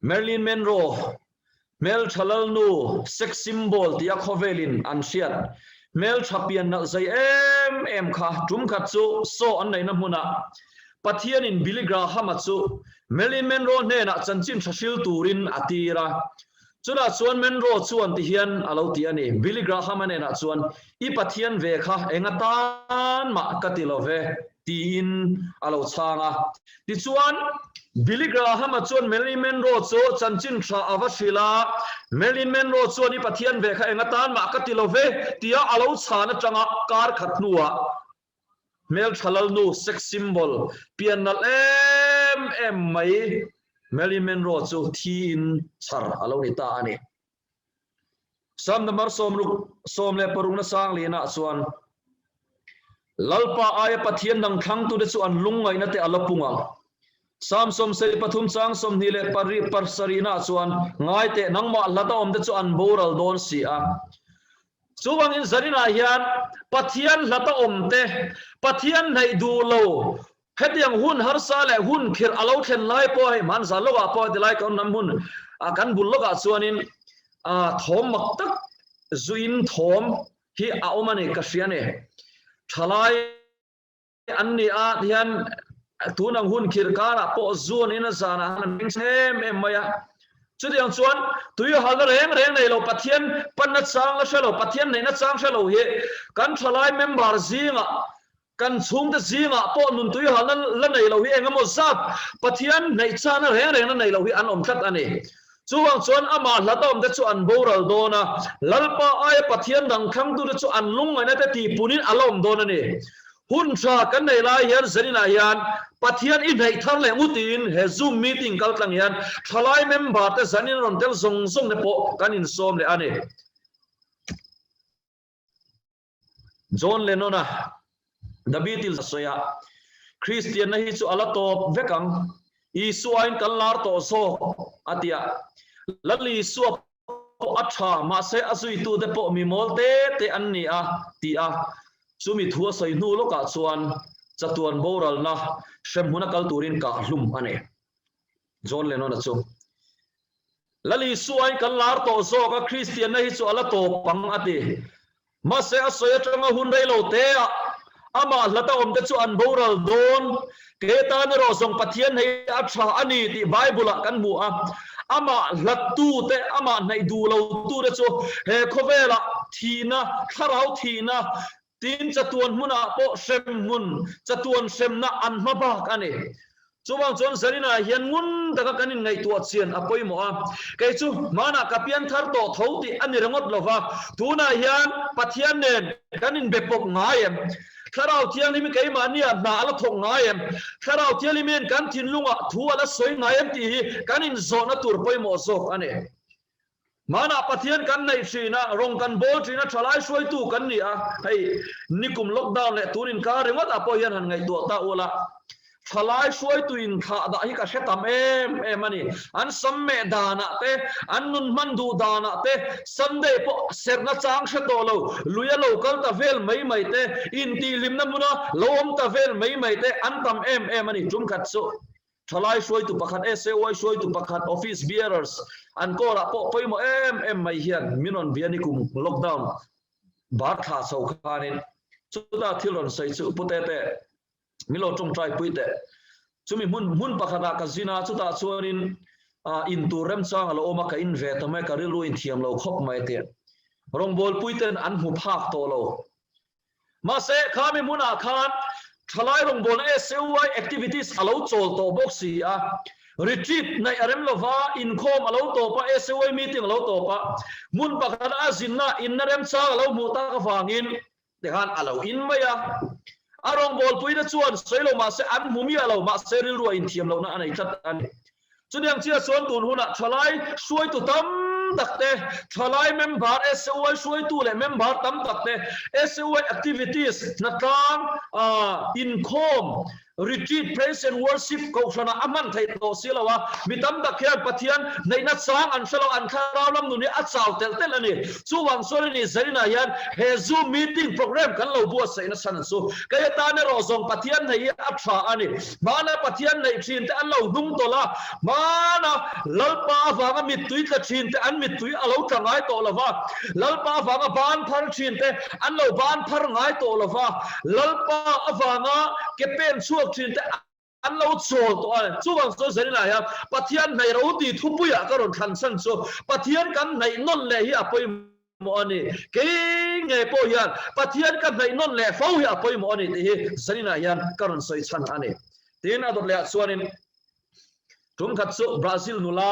เมลินเมนโรเมลชาลลนูเซ็กซิมโบลที่อัคเวลินอันเชียนเมลชาเปียนนักใจเอ็มค่ะจุ่มขัดจู่โซอันไหนน้ำมุนะปะเทียนินบิลิกราฮามัดจู่เมลินเมนโรเนี่ยนะจันจินชัชิลตูรินอตีระจุดส่วนเมนโรส่วนที่เฮียนอาลาวตีอันนี้บิลิกราฮามันเนี่ยนะส่วนอีปะเทียนเวค่ะเองตานมากติโลเวตีนอาลาวชางอ่ะที่ส่วนบิลิกราฮามันส่วนเมลินเมนโรส่วนจันจินชาอวชิลาเมลินเมนโรส่วนอีปะเทียนเวค่ะเองตานมากติโลเวที่อาลาวชานะจังอ่ะการขัดนัวเมลชาลลนูเซ็กซิมโบลเปลี่ยนนั่นเอ็มไม่เมลินเมนโรส่วนทีนชาร์อาลาวนิตาอันนี้สามนับมาสมเลปรุงนัสางลีน่าส่วนลัลปะอายปะเทียนดังขังตุเดส่วนลุงไงนั่นเตอลปุงอ่ะสามสมเสปทุมสังสมนิเลปริปสรีน่าส่วนง่ายเตนังมาละตอมเดส่วนโบราลโดนสีอ่ะส่วนอินสรินาฮิยันปะเทียนละตอมเตปะเทียนในดูโลเฮ็ดยังหุ่นฮาร์ซาเลหุ่นขิรอาลาวเข็นไล่ปอยมันซาโลกะปอยเดไล่กันน้ำหุ่นกันบุลโลกะส่วนอินทอมมักตักจุอินทอมที่เอามันเอกเสียเนี่ยทลายอันนี้ที่ยันตัวนังหุ่นขิรการะปอจูนอินซานะฮันมิงเซมเอ็มมายาจุดยังส่วนตัวอยู่ฮัลโหลเร่งในเราปัทยันปันนัดสังละเชลปัทยันในนัดสังเชลเฮกันทลายเมมบาร์ซิงะกันชุ่มตะซิงะปอนุนตัวอยู่ฮัลโหลในเราเฮเองก็มซับปัทยันในชานะเร่งนั่นในเราเฮอันอมคัดอันนี้ช่วงส่วนอามาละตอมเดชอันโบราณโดนะลัลปะไอปะเทียนดังขังตัวเดชอันลุงไงนั่นแต่ที่ปุนินอารมณ์โดนะนี่หุ่นชากันในลายยันเสนินายันปะเทียนอินให้ทั้งแหล่งอุตินเฮซูมมีติ้งกัลตังยันทลายเมมบาร์แต่สันนิรอนเตลส่งในโปกันอินโซมเลยอันนี้จอห์นเลนนะดับบิติลสอยคริสเตียนนะฮิจูอัลโตเวกังอีสวายกันลาร์โตโซอาติยาลัลีสวปอัชามาเซอสุยตูเดปมีมอลเตเตอันนี้ตีสุมิทัวใส่นูโลกาส่วนจัตุอันโบราณนะเชมหุนักลตูรินกาลุมอันนี้จอห์นเลนนะจูลัลีสวายกันลาร์โตโซกับคริสเตียนนะฮิจูอัลโตปังอาติมาเซอสุยจังหุนไรโลเตอามาละตอมเดจูอันโบราณโดนเกตานรอส่งปะเทียนให้อัชาอันนี้ที่ไบเบิลกันบัวอามาละตูเตอามาในดูเราตูเดจูเฮโคเวล่าทีนะข้าเราทีนะเต tin chatuan muna po sem mun chatuan sem na an mabak ani chuwang chon zarina hian ngun daga kanin ngai tu chian apoi mo a kai chu mana kapian thar to thoti ani rangot lova tuna hian pathian nen kanin bepok ngaiem kharau thiang limi kai mania na ala thong ngaiem kharau thiang limen kan thin lunga thu ala soi ngaiem ti kanin zona tur poi mo zok ani mana pathian kan nei thina rong kan bol thina thalai soi tu kan ni a hei nikum lockdown le turin ka rengot apo hian han ngai tu ta ola thalai soi tu in kha da hi ka shetam em ani an samme dana te an nun mandu dana te sunday po serna chang she to lo luya lo kal ta vel mai te in ti limna muna lom ta vel mai te an tam em ani tum khat so thalai soi tu pakhat S.A.Y soi tu pakhat office bearers an ko ra po poi mo em mai hian minon bianikum lockdown bar tha so khanin chuda thilon sai chu putete milo trong trai puite chumi mun pakhana ka zina chuta chuanin in turem chang alo oma ka in ve tame ka rilu in thiam lo khop mai te rong bol puiten an hu phak to lo ma se khami muna khan thalai rong bol S.A.Y activities alo chol to boxi a retreat nai arem lova in khom alo to pa S.A.Y meeting alo to pa mun pakhana azinna in narem chang alo mu ta ka wangin dehan alo in maya arong bol puida chuan soilo ma se an mumi alo ma se ril ruwa in thiam lo na anei chat ani chudiang chia chuan tun huna thalai suai tu tam takte thalai member S.A.Y suai tu le member tam takte S.A.Y activities na tang income retreat praise and worship ko sana aman thai to silawa mitam da khian pathian neina chang an shalo an kharau lam nu ni a chaw tel tel ani chuwang sori ni zarina yan he zoom meeting program kan lo bu sai na san so kaya ta ne ro zong pathian nei a tha ani mana pathian nei thin te an lo dung to la mana lalpa wanga mit tui ka thin te an mit tui alo tangai to lawa lalpa wanga ban phar thin te an lo ban phar ngai to lawa lalpa awanga ke pen chu thin te an lo chol to an chuwang so zarina ya pathian nei ro ti thupuya ka ron khan san so pathian kan nei non le hi apoi mo ani ke nge po yan pathian kan nei non le fo hi apoi mo ani hi zarina yan ka ron soi chan ani tin adot le chuanin tum khat so Brazil nula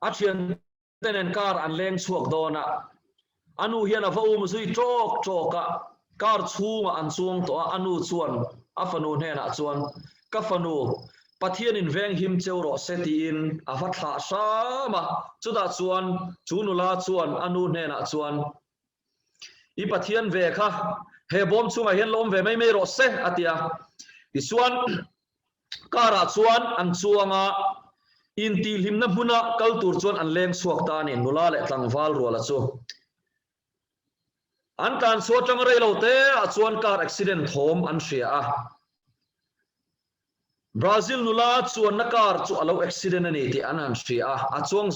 achian tenen kar an leng chuak dona anu hian a vo mu zui trok ka kar chunga an chuang to anu chuan afanu hena chuan kafanu pathian in veng him cheuro seti in avatha sama chuda chuan chunula chuan anu hena chuan I pathian ve kha he bom chunga hian lom ve mai ro se atia I chuan kara chuan an chuanga in ti himna huna kaltur chuan an leng suak ta ni nula le tlangwal rola chu an tan so tang rei lo te a chuan car accident thom an hria a Brazil nula chuan na car chu alo accident ani ti an hria a chuang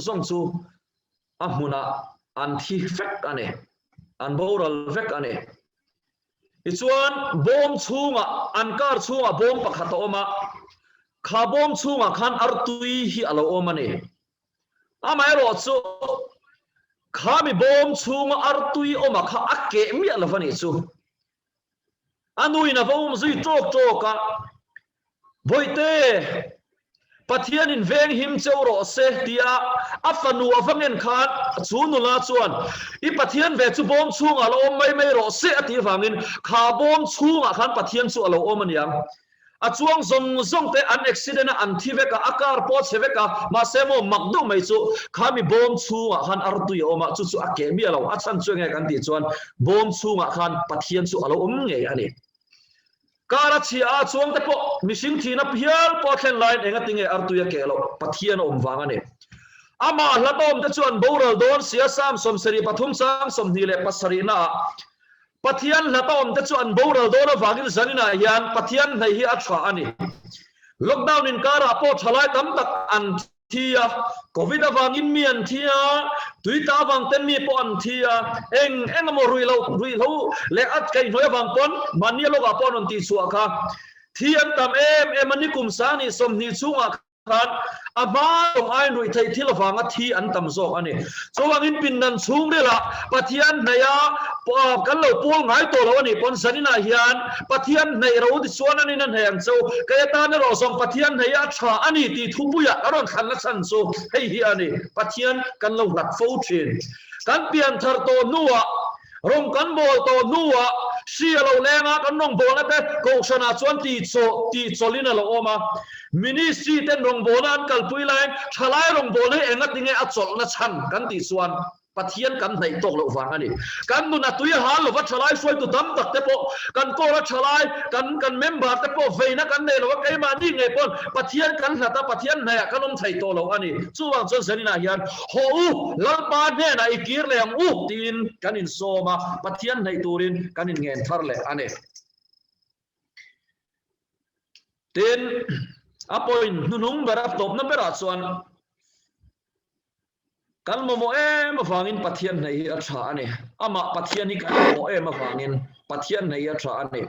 zong chu a hmuna an thi fek ane an boral vek ane I chuan bom chunga an car chunga bom pakhat oma kha bom chunga khan artui hi alo oma ni amai ro chu khami bom chunga artui oma kha ake mi alavani chu anui na bom zui trok ka boite pathian in veng him cheuro se tia afanu avangen khan chunula chuan I pathian ve chu bom chunga lo mai ro se ati wangin kha bom chunga khan pathian chu alo omaniam a chuang zong te an accident an thiveka akar po cheveka ma semo makdu mai chu khami bom chunga khan artui oma chu ake mi alo a chan chuang e kan ti chuan bom chunga khan pathian chu alo nge ani kara chi a chuang te po mishing thina phial po thlen line enga tinge artuya kelo pathian wanga ne ama hlatom te chuan boral don sia sam som seri pathum sang som ni le pasari na pathian hlatom te chuan boral don wangin zanina hian pathian nei hi a thwa ani lockdown in kara po thalai tam tak an thia covid awangin mian thia tuita wang ten mi po an thia engamo rui lo le at kai noi wang pon mania lo ga pon on ti chuaka thian tam em ani kum sa ni som ni chunga kan ama tong ai rui thei thil wanga thi an tam zok ani chowang in pin nan chung de la pathian neya kan lo pol ngai to lo ani pon sanina hian pathian nei ro di suan ani nan heng cho kaya ta na ro song pathian neya tha ani ti thupuya aron khan la chan so hei hi ani pathian kan lo lat fo thin kan pian thar to nuwa rong kan bol to nuwa sia lo lenga kan nong bol na te ko sana chuan ti cholina lo oma ministry ten rong bol an kal pui lai thalai rong bol he enga tinge a chol na chan kan ti suan pathian kan nei tok lo wang ani kan nu na tuya hal lo wa thalai soi tu dam tak te po kan ko ra thalai kan member te po veina kan nei lo kai ma ni nge pon pathian kan hata pathian nei kan om thai to lo ani chuwang chon sanina hian ho u lalpa ne na ikir le ang u tin kan in soma pathian nei turin kan in ngen thar le ani tin apoin nunung berap top na berat chuan kan mo ma fangin pathian nei a tha ani ama pathian ni kan mo ma fangin pathian nei a tha ani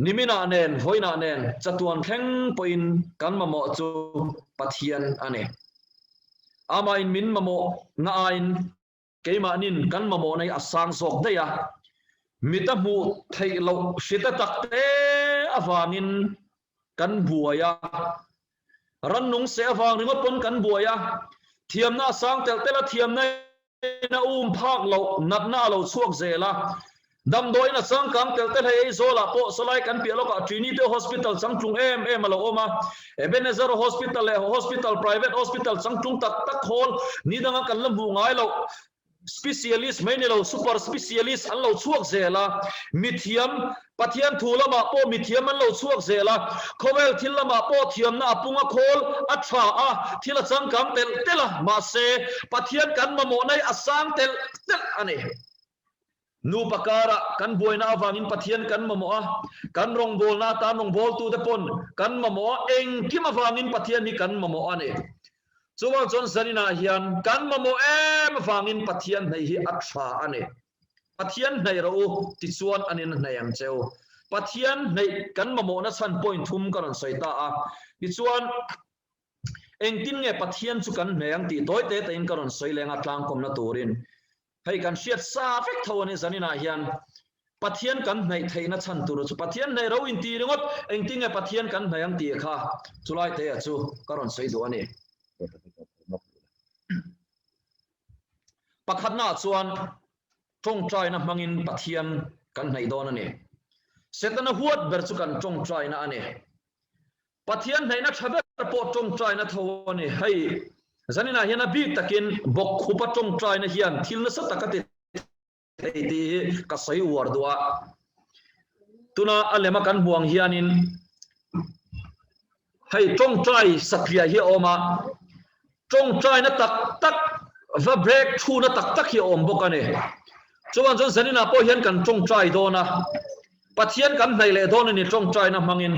nimina nen voina nen chatuan kheng poin kan mo chu pathian ani ama in min mo nga in keima nin kan mo nei asang sok de ya mitamu thei lo shita takte awangin kan buaya rannung se awang ringot pon kan buaya thiam na sang tel tela thiam na phak lo nat na lo chuak zela dam doi na sang kang tel tel hei zola po solai kan pi lo ka trinity hospital changchung em lo oma ebenezer hospital private hospital changchung tak hol ni danga kan lam bu ngai lo specialist main lo super specialist an lo chuak zela mithiam pathian thulama po mithiam an lo chuak zela khowel thilama po thiam na apunga khol atha a thila changkam tel tela ma se pathian kan mamo nai asang tel ani nu pakara kan boina awangin pathian kan mamo a kan rong bol na ta rong bol tu te pon kan mamo eng kim awangin pathian ni kan mamo ani chuwang chon sanina hian kan mamo awangin pathian nei hi atha ani pathian nei ro ti chuan anin naiang cheu pathian nei kan mamo na chan point thum karon soita a ti chuan engtin nge pathian chu kan naiang ti toite te in karon soilenga tlang kom na turin hei kan shiat sa fek thawani zanina hian pathian kan nei theina chan tur chu pathian nei ro in ti ringot engtin nge pathian kan naiang ti kha chulai te chu karon soi do ani pakhatna chuan tong trai na mangin pathian kan nei don ani setana huat ber chu kan tong trai na ani pathian nei na thaber po tong trai na thawani hei zanina hian a bik takin bok khupa tong trai na hian thil na sa takate ti ka sai war duwa tuna alema kan buang hianin hei tong trai sakria hi oma tong trai na tak va break thu na tak hi om bokane chuan chon zanina po hian kan tong trai dona pathian kan nei le don ni tong trai na mangin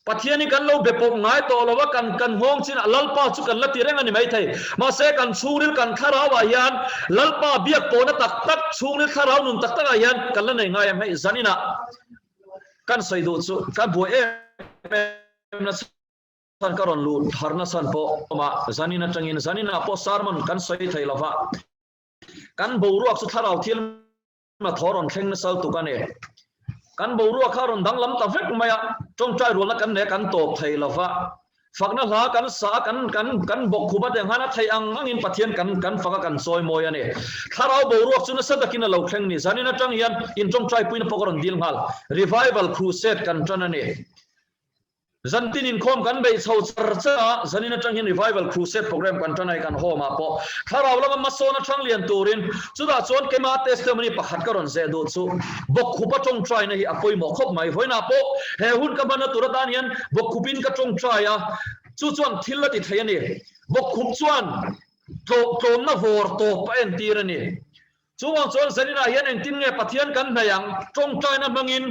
pathian ni kan lo bepok ngai to lo wa kan hong chin lalpa chu kan lati reng ani mai thei ma se kan churil kan khara wa hian lalpa biak po na tak churil khara nun tak hian kan la nei ngai am hei zanina kan soi do chu kan bo na san karon lu harna san po ma zanina tangin zanina po sarmon kan soi thei lova kan bo ruak chu tharau thil ma thoron kheng na sal tu kan e kan bo ruak kharon danglam ta vek maya tong trai ro na kan ne kan top thei lova fakna la kan sa kan bok khuba de hana thei angin pathian kan faka kan soi moi ani tharau bo ruak chu na sadakin lo kheng ni zanina tang hian in tong trai puin pokoron dil hal revival crusade kan tanani zantin in khom kan bei chho charcha zanina tangin revival crusade program kan tanai kan homa po tharau lama masona thang lian turin chuda chon kema testimony pakhat karon ze do chu bok khupa tong trai na hi apoi mo khop mai hoina po he hun ka bana turatan hian bok khupin ka tong trai a chu chuan thilati thayani bok khup chuan tlom na vor to pa en tirani chuwang chon zanina hian engtin nge pathian kan nayang tong trai na mangin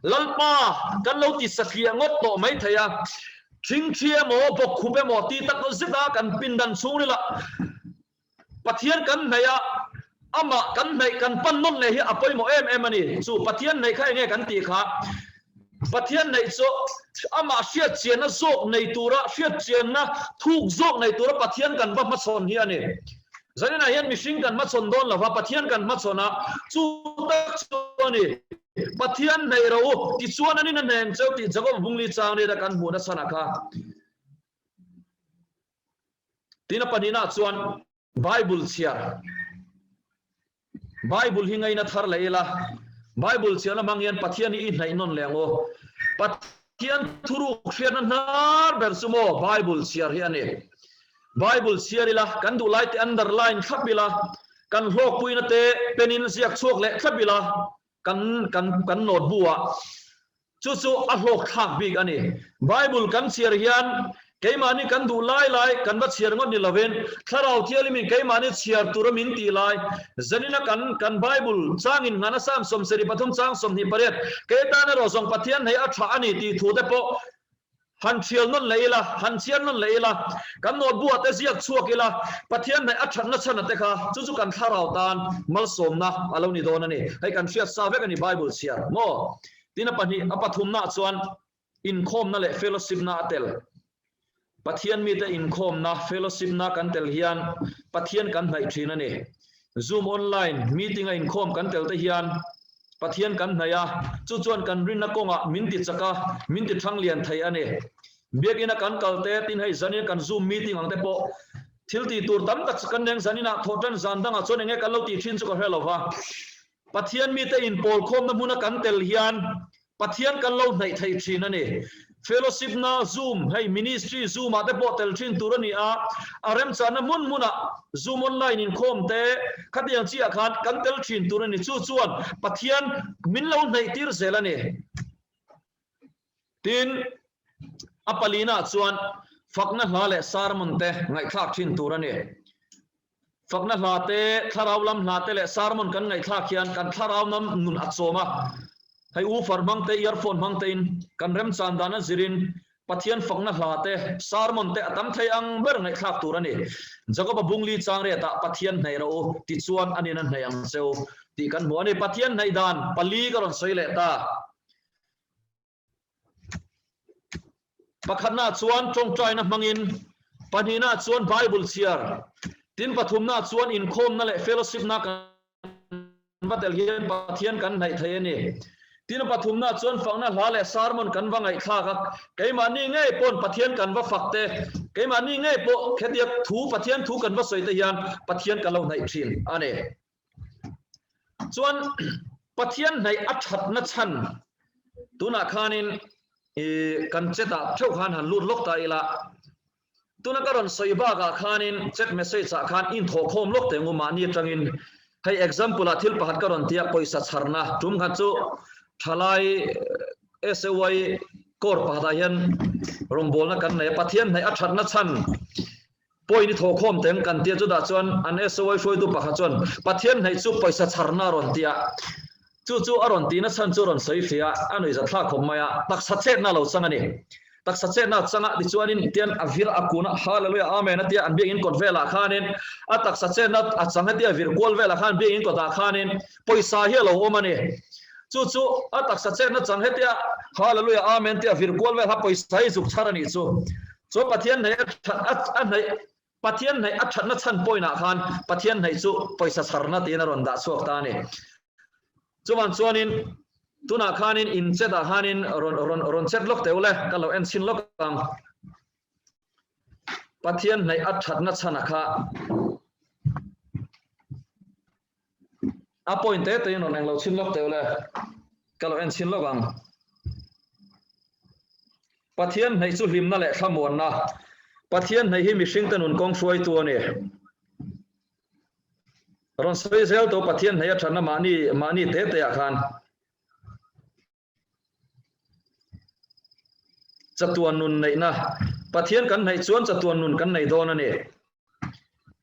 lalpa kan lo ti sakria ngot to mai thaya thing thia mo bok khupe mo ti tak zida kan pindan chungrila pathian kan naya ama kan nei kan pan non le hi apoi mo em ani chu pathian nei khai nge kan ti kha ปะเทียนในโซอามาเชียเจียนนะโซกในตัวระเชียเจียนนะทุกโซกในตัวระปะเทียนกันว่ามาสนเฮียนี่จะนี่นะเห็นมิชิงกันมาสนโดนหรือว่าปะเทียนกันมาสนนะจูตักโซนี่ปะเทียนในเราที่ส่วนนั้นนี่นั่นเองเจ้าที่จะก็บุงลีจางนี่ตะกันหัวนัสนาค่ะที่นับปนินาส่วนไบเบิลเชียไบเบิลหิงไงนัทฮาร์เลยละไบเบิลเชียร์ละมังยันปะเทียนนี่อินไหนนนแรงโอปะเทียนทุรุกเชียร์นั้นนาร์เบอร์สโมไบเบิลเชียร์เฮียนี่ไบเบิลเชียร์ละกันดูไลท์อันเดอร์ไลน์ขับบิละกันโลกปุยนัตเตเป็นอินเสียกโชคเละขับบิละกันโนดบัวจู่ๆอัลโลกขับบิกันนี่ไบเบิลกันเชียร์เฮียนเกยมานี่กันดูไล่กันบัดเชียร์งอนนี่ละเวนถ้าเราเที่ยวลิมินเกยมานี่เชียร์ตัวมินตีไล่จะนี่นะกันไบเบิลจางอินงานซ้ำสมสิริปฐุมจางสมนิปเรศเกยตานี่เราส่งปะเทียนให้อัฐานี่ตีถูเตปหันเชียร์นั่นเลยละหันเชียร์นั่นเลยละกันโนดบัวแต่เสียกชัวกิละปะเทียนให้อัฐานั่นชนะเตค่ะจู่ๆกันถ้าเราตานมัลสมนะอาลูนี่โดนนี่ให้กันเชียร์ซาเวกันนี่ไบเบิลเชียร์โม่ที่นั่นปะนี่อปฐุมน่าส่วนอินคอมนั่นแหละเฟลชิพน่าเตลปะเทียนมีแต่อินคอมนะเฟลชิพนะกันเตลเฮียนปะเทียนกันไหนทีนั่นเองซูมออนไลน์มีติ้งอินคอมกันเตลเฮียนปะเทียนกันไหนอะจู่จวนกันรินนักกงอ่ะมินติจักะมินติทั้งเลียนไทยอันนี้เบียกินกันกัลเตตินให้จันนี่กันซูมมีติ้งอังเตปทิลตีตัวตั้มตักกันเดงจันนี่นะทอดันจันดังอ่ะจวนเองกันเราตีชินสุกเฮลวะปะเทียนมีแต่อินโพลคอมน้ำมุนกันเตลเฮียนปะเทียนกันเราไหนไทยทีนั่นเองfellowship na zoom hey ministry zoom ate portal thin turani a arem chana mun zoom online in khom te khatiang chi akhan kantel thin turani chu chuan pathian minlo nei tir zelani tin apalina chuan fakna hlale sarmon te ngai thak thin turani fakna hlate tharau lam hlate le sarmon kan ngai thak hian kan tharau nam nun achoma hay u farmang te earphone mang te in kan rem chan dana zirin pathian fakna hlate sarmon te atam thai ang ber ngai thak turani jago ba bungli chang re ta pathian nei ro ti chuan anin an nei ang seo ti kan mo ani pathian nei dan pali karon soile ta pakhatna chuan tong trai na mangin panina chuan bible share tin pathumna chuan in khom na le fellowship na kan batel hian pathian kan nei thai ani tin pathumna chuan fangna hlale sarmon kan wangai thaka keima ni nge pon pathian kan wa fakte keima ni nge po khetiak thu pathian thu kan wa soite hian pathian kan lo nai thin ane chuan pathian nei athat na chan tuna khanin kan cheta theu khan han lut lok ta ila tuna karon soiba ga khanin chat message a khan in tho khom lok te nguma ni tangin hay example a thil pahat karon tia poisa charna tum kha chu thalai S.A.Y kor pahdayan rombol na kan nei pathian nei athat na chan poi ni thokhom teng kan tia chu da chuan an S.A.Y shoi tu pakha chuan pathian nei chu paisa charna ron tia chu aron ti na chan chu ron soi fia anoi za thla khom maya tak sachet na lo changani tak sachet na changa di chuanin tian avir akuna hallelujah amen atia an biak in kot vela khanin a tak sachet na a changa tia vir kol vela khan biak in kota khanin poisa hi lo omani chu atak sache na chang hetia hallelujah amen tia vir kol ve ha poisa hi zuk tharani chu pathian nei athat na chan poina khan pathian nei chu poisa sarna te na ron da sok ta ni chuan chuanin tuna khanin in cheta hanin ron chet lok teule kalo en sin lok ang pathian nei athat na chana kha a point te no nang lo chin lok teule kalo en chin lok ang pathian nei chu hlim na le thamon na pathian nei hi mi hring tanun kong hruai tu ani ron soi zel to pathian nei athana mani te ya khan chatuan nun nei na pathian kan nei chuan chatuan nun kan nei don ani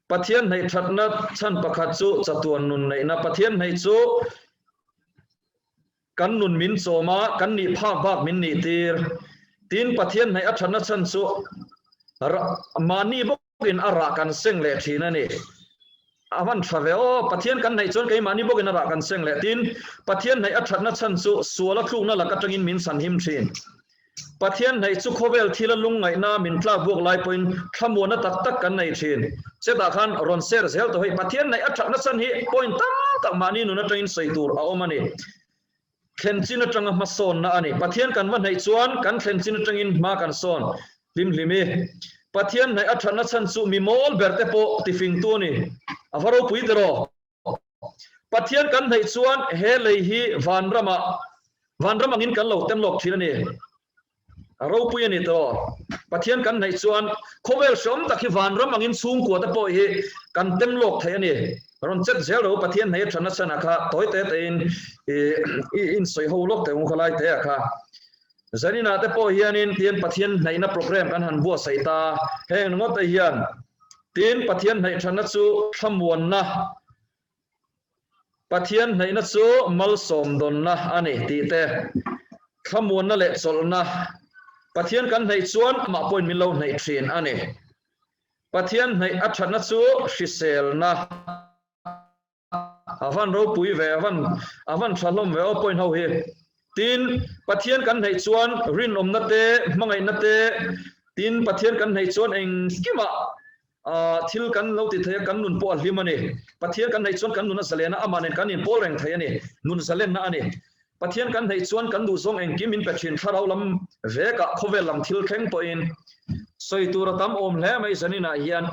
pathian nei thatna chan pakhat chu chatuan nun nei na pathian nei chu kan nun min choma kan ni phak bak min ni tir tin pathian nei athana chan chu mani bokin ara kan seng le thina ni avan travel pathian kan nei chon ke mani bokin ra kan seng le tin pathian nei athat na chan chu suala klung na la ka tangin min san him thin pathian nei chu khovel thila lung ngai na min tla buak lai point thamona tak tak kan nei thin cheta khan ron ser zel to hei pathian nei athat na chan hi point tak mani nu na train saitur a omani khenchin atanga ma son na ani pathian kan wa nei chuan kan khenchin atangin ma kan son lim limi pathian nei athat na chan chu mi mol berte po tifing tu ni avaro pui dero pathian kan nei chuan he lei hi vanrama ngin kan lo tem lok thina ni aro pui ani to pathian kan nei chuan khovel som takhi vanram angin sung ko ta po hi kan tem lok thai ani ron chet zero pathian nei thana chana kha toite te in soi ho lok te ung khalai te kha zanina te po hianin tien pathian nei na program kan han bua saita heng ngot te hian tin pathian nei thana chu thamwon na pathian nei na chu mal som don na ani ti te thamwon na le chol na pathian kan nei chuan ma point min lo nei thin ani pathian nei athat na chu hrisel na avan ro pui ve avan thalom ve point ho hi tin pathian kan nei chuan rin om na te mangai na te tin pathian kan nei chuan eng skima thil kan lo ti thaya kan nun po hlimani pathian kan nei chuan kan nun salena amanen kan in pol reng thayani nun salen na ani pathian kan nei chuan kan du song eng kim in pathin tharau lam veka khovel lam thil kheng po in soi tur tam om hle mai zanina hian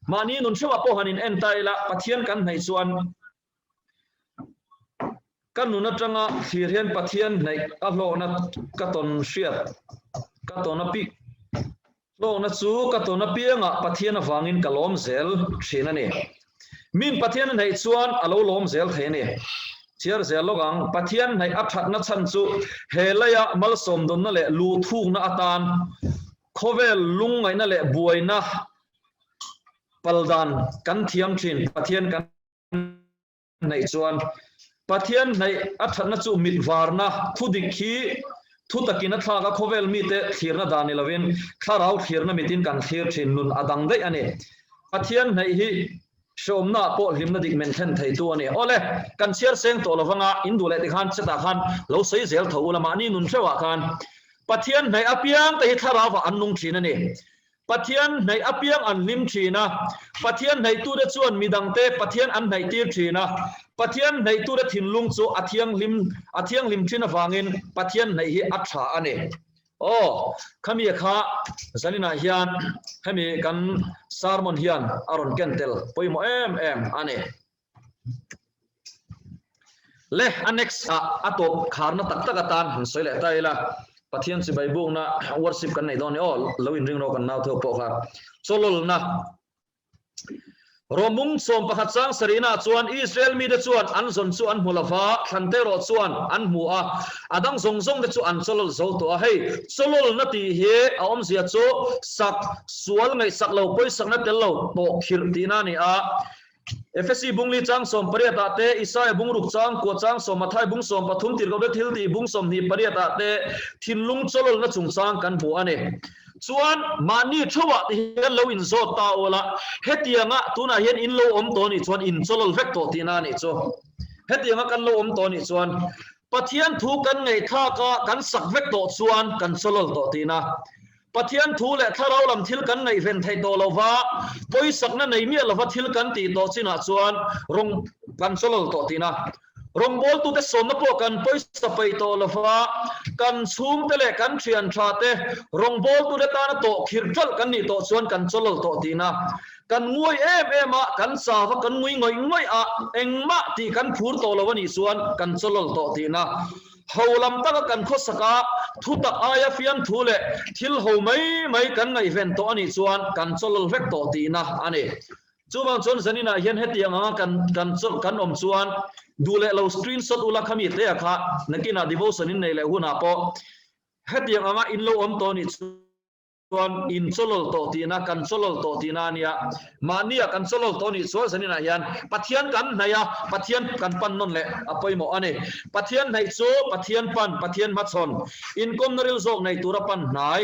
mani nun chewa po hanin entaila pathian kan nei chuan kan nun atanga thirhen pathian nei a hlo na katon hriat katona pi lo na chu katona pianga pathian awangin kalom zel thina ni min pathian nei chuan alo lom zel theni chiar zel logang pathian nei athat na chan chu helaya mal som don na le lu thung na atan khovel lung ngai na le buaina paldan kan thiam thin pathian kan nei chuan pathian nei athat na chu mit warna thudik khi thu takina thlaga khovel mi te thirna dani lovin tharau thirna mitin kan thir thin nun adang dei ani pathian nei hi shomna po hlimna dik men then thei tu ani ole kan chiar seng to lawanga indule ti khan cheta khan lo sei zel tho ulama ni nun chewa khan pathian nei apiang te hi tharawa annung thina ni pathian nei apiang an lim thina pathian nei tu de chuan midang te pathian an nei tir thina pathian nei tu de thinlung chu athiang lim thina wangin pathian nei hi atha ani khami kha zanina hian khami kan sarmon hian aron kentel poimo em ani le annex atop kharna tak tak atan soile taila pathian si bai bung na worship kan nei don all lo in ring ro kan naw tho po kha cholol na romung som pakhat sang sarina chuan Israel mi de chuan an zon chu an hulawa thantero chuan an hua adang zong de chu an cholol zo to a hei cholol na ti he a om zia chu sak sual ngai sak lo poi sak na tel lo to khir tina ni a FSC bungli chang som pariata te isai bungruk chang ko chang som mathai bung som pathum tir go de thil ti bung som ni pariata te thinlung cholol na chung chang kan bu ane chuan mani thowa ti hian lo in zo ta ola hetianga tuna hian in lo om to ni chuan in cholol vek to tina ni chu hetianga kan lo om to ni chuan pathian thu kan ngei tha ka kan sak vek to chuan kan cholol to tina pathian thu le tharau lam thil kan ngei ven thei to lova poi sakna nei mi lova thil kan ti to china chuan rong kan cholol to tina rong bol tu te som na po kan poi sapai to lova kan chhum te le kan thian tha te rong bol tu de ta na to khirthal kan ni to chuan kan cholol to tina kan ngoi em a kan sa va kan ngoi a engma ti kan phur to lova ni chuan kan cholol to tina holam taka kan khosaka thutak aya fian thule thil ho mai kan ngai ven to ani chuan kan cholol vek to tina ani chubang chon zanina hian hetianga kan om chuan dule lo screenshot ula khami te kha nakina devotion in nei le huna po hetianga in lo om to ni chuan in cholol to tina kan cholol to tina nia mania kan cholol to ni chuan sanina hian pathian kan naya pathian kan pan non le apoimo ane pathian nei chu pathian pan pathian machon in komnaril zok nei tura pan nai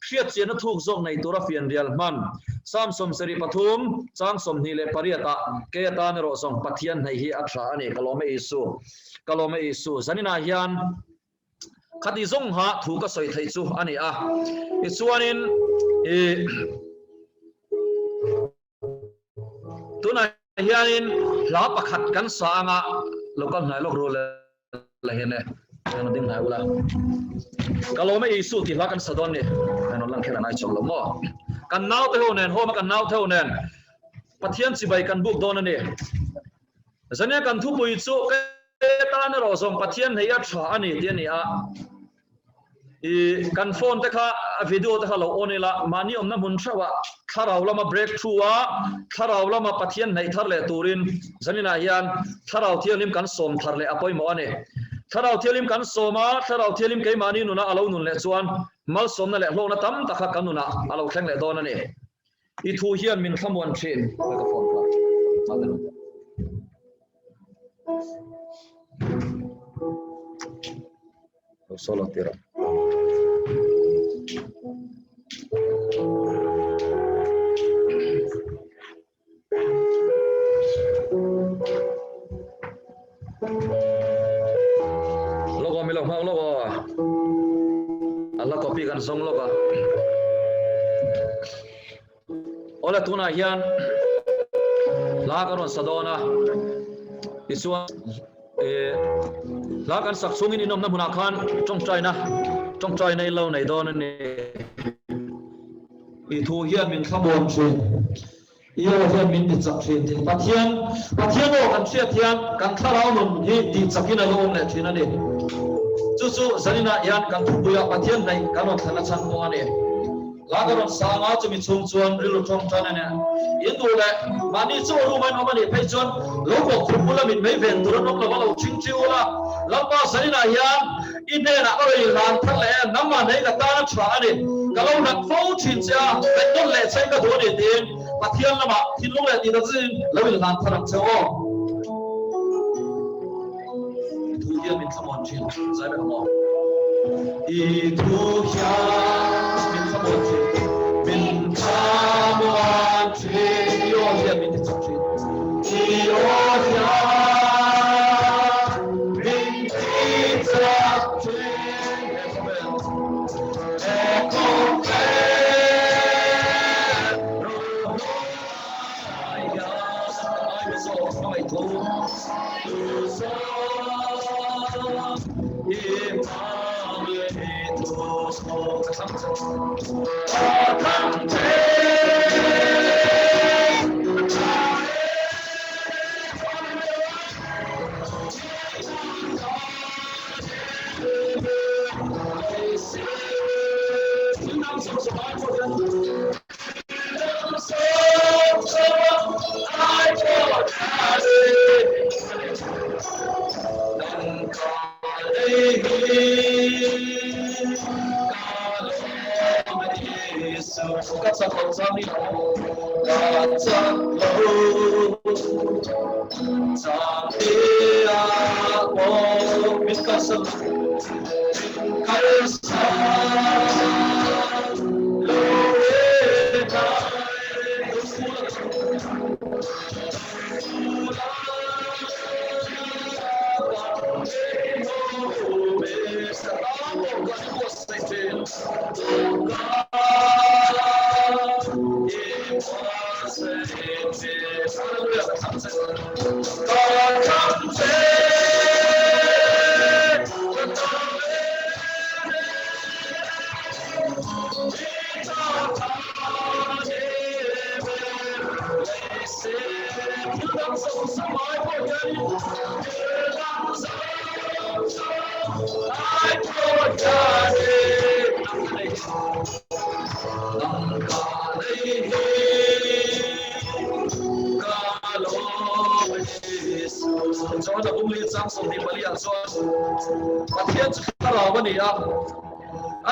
hriat chena thuk zok nei tura fian rial man sam som seri pathum chang som ni le pariata ke ta ne ro song pathian nei hi aksha ane kalome isu sanina hian khati zong ha thu ka soi thei chu ani a ichuanin tuna hianin la pakhat kan sanga lokal nai lok role la hene ano ding nai ula kalome isu ti la kan sadon ni ano lang khena nai chong lo mo kan naw te honen homa kan naw te honen pathian chibai kan buk don ani zania kan thu pui chu ta ne ro song pathian nei a tha ani ti ani a kan phone te kha video te kha lo onela mani omna mun thrawa tharaw lama breakthrough a tharaw lama pathian nei thar le turin zanina hian tharaw thialim kan som thar le apoi mo ane tharaw thialim kan soma tharaw thialim ke mani nuna alo nun le chuan mal som na le hlona tam takha kanuna alo thleng le don ane I thu hian min khamwan thin ka phone ka solo tira logo mi lo mau logo Allah copy kan song logo ola tuna hian la karon sadona isua la kan sak sungin inom na huna khan tong trai nei lo nei don ni I thu hian min khamon thin iyo hian min ti chak thin tin pathian o kan thia thian kan tharau nun hi ti chakina lo le thin ani chu zanina hian kan thu buya pathian nei kanon thana chan mo ani la karon sanga chumi chung chuan rilu tong tran ani indu le mani chu ru mai no mani phei chuan lobo khupula min mei ven turan nok lo ching chiula lamba zanina hian ine na oi ran thar le namma nei ka ta thra ani kalau nak fo chin cha beton le chai ka do ni tin pathian lama thin long le ti da zin lawil ran tharam cheo thu hian min khamon chin zai ba mo I thu hian min khamon chin min khamon chin yo hian min ti chak chin yo hian min ti chak chin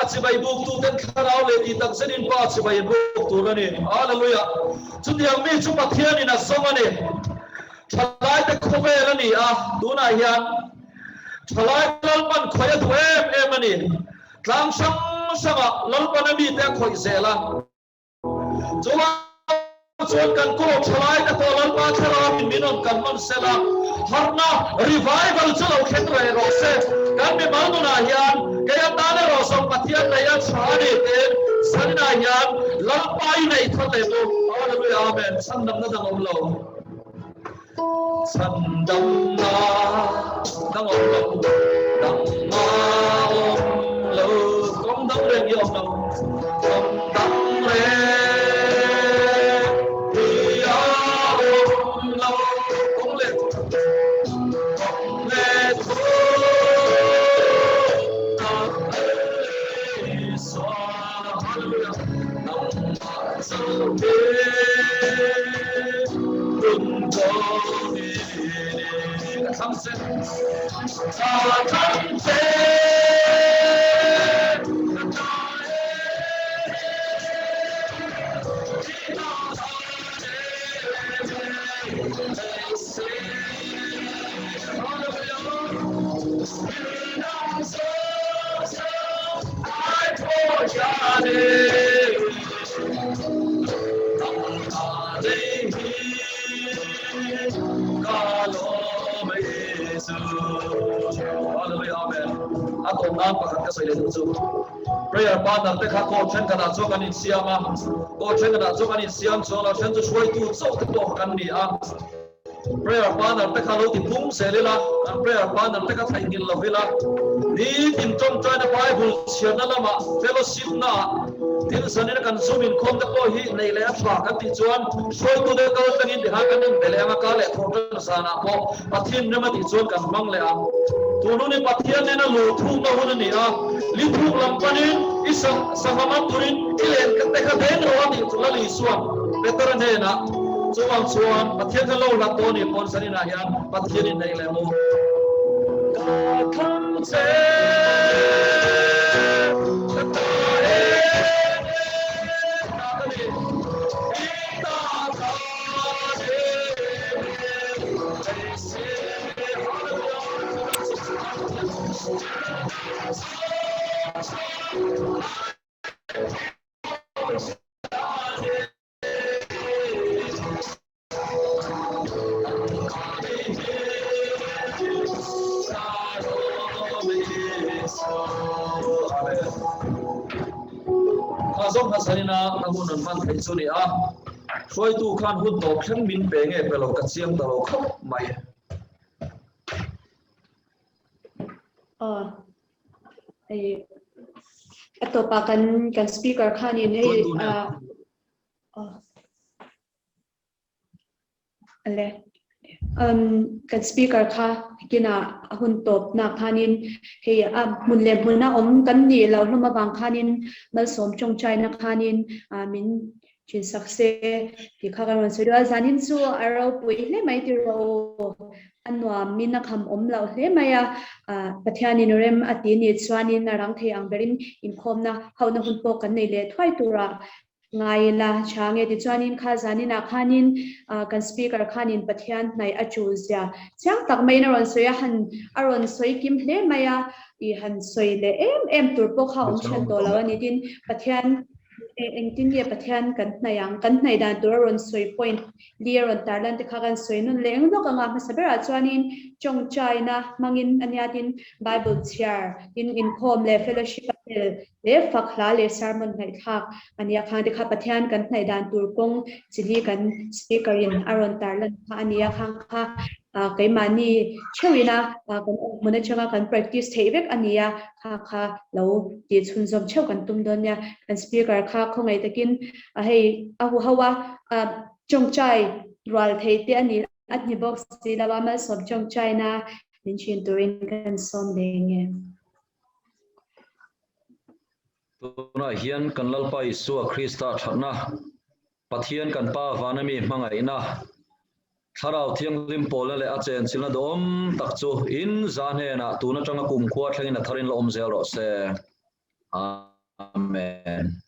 achibai buk tu ten kharau le ti tak zenin pa achibai buk tu rani hallelujah chutiang mi chu pathian ina somani thalai te khove rani tuna hian thalai lalpan khoya tu em ani tlang sanga lalpan mi te khoi zela chuan kan ko thalai te ko lalpa thara minon kan man sela harna revival chalo khetre ro se kan mi manuna hian kaya tane ro som pathian na ya chhani te sanna hian lalpai nei thale bo hallelujah amen sandam na dangom lo sandam na dangom lo dang ma om lo kom dang re yo lo kom dang re ya om lo kom le prayer partner te kha ko chen kana chok ani siama ko chen kana chok ani siam chola chen chu choi tu chok te to kan ni prayer partner te kha lo ti pum se le la prayer partner te kha thai kin lo vela ni tim tom chana bible siana lama fellowship na tin sanin kan zoom in khom te ko hi nei le thwa kan ti chuan choi tu de ka tangin de ha kan ning bele anga ka le thon sana ko pathin ne ma ti chuan kan mang le tunu ni pathian ne na lo thu ma hun ni li thu lam panin isam sahama turin ilen ka te kha den ro ni chula li suam better ne na chuan pathian ka lo la to ni pon sanin na hian pathian ni nei le mo ka kham che Azom hasanina amunan man thai chuni soi tu khan hun to khen min pe nge pelo ka chiang da lo khop mai
atopa kan speaker khanin ale kan speaker kha kina hun top na khanin he munle munna kan ni lo hloma bang khanin mal som chong chai na khanin min chin sakse ti kha kan so da zanin chu aro pui le mai ti ro anwa min na kham lo hle maya pathianin rem ati ni chwanin na rang the ang berin in khomna hauna hun po kan nei le thwai tura ngai la change ti chuanin kha zanina khanin kan speaker khanin pathian nai achu zia chang tak mai na ron soya han aron soi kim hle maya I han soi le em tur po kha chen to lawani tin pathian engtin ye pathian kan nai dan tur ron soi point clear on tarlan te kha kan soi nun leng no ka nga masabera chuanin chong china mangin ania tin bible chair in khom le fellowship le fakla le sermon ngai thak ania khan de kha pathian kan nai dan tur kong chili kan speaker in aron tarlan kha ania khang kha kai mani chewina kan mona changa kan practice theivek ania kha lo ti chun zom cheu kan tum don ya kan speaker kha khongai takin hei ahu hawa chong chai ral theite ani atni box ti lawa ma sob chong chai na min chin turin kan som denge
tuna hian kan lalpa isu Krista thana pathian kan pa vanami mangai na tharau thiang lim pol le a chen china dom tak chu in zan he na tuna tanga kum khuwa thlengin a tharin la om zel ro se Amen.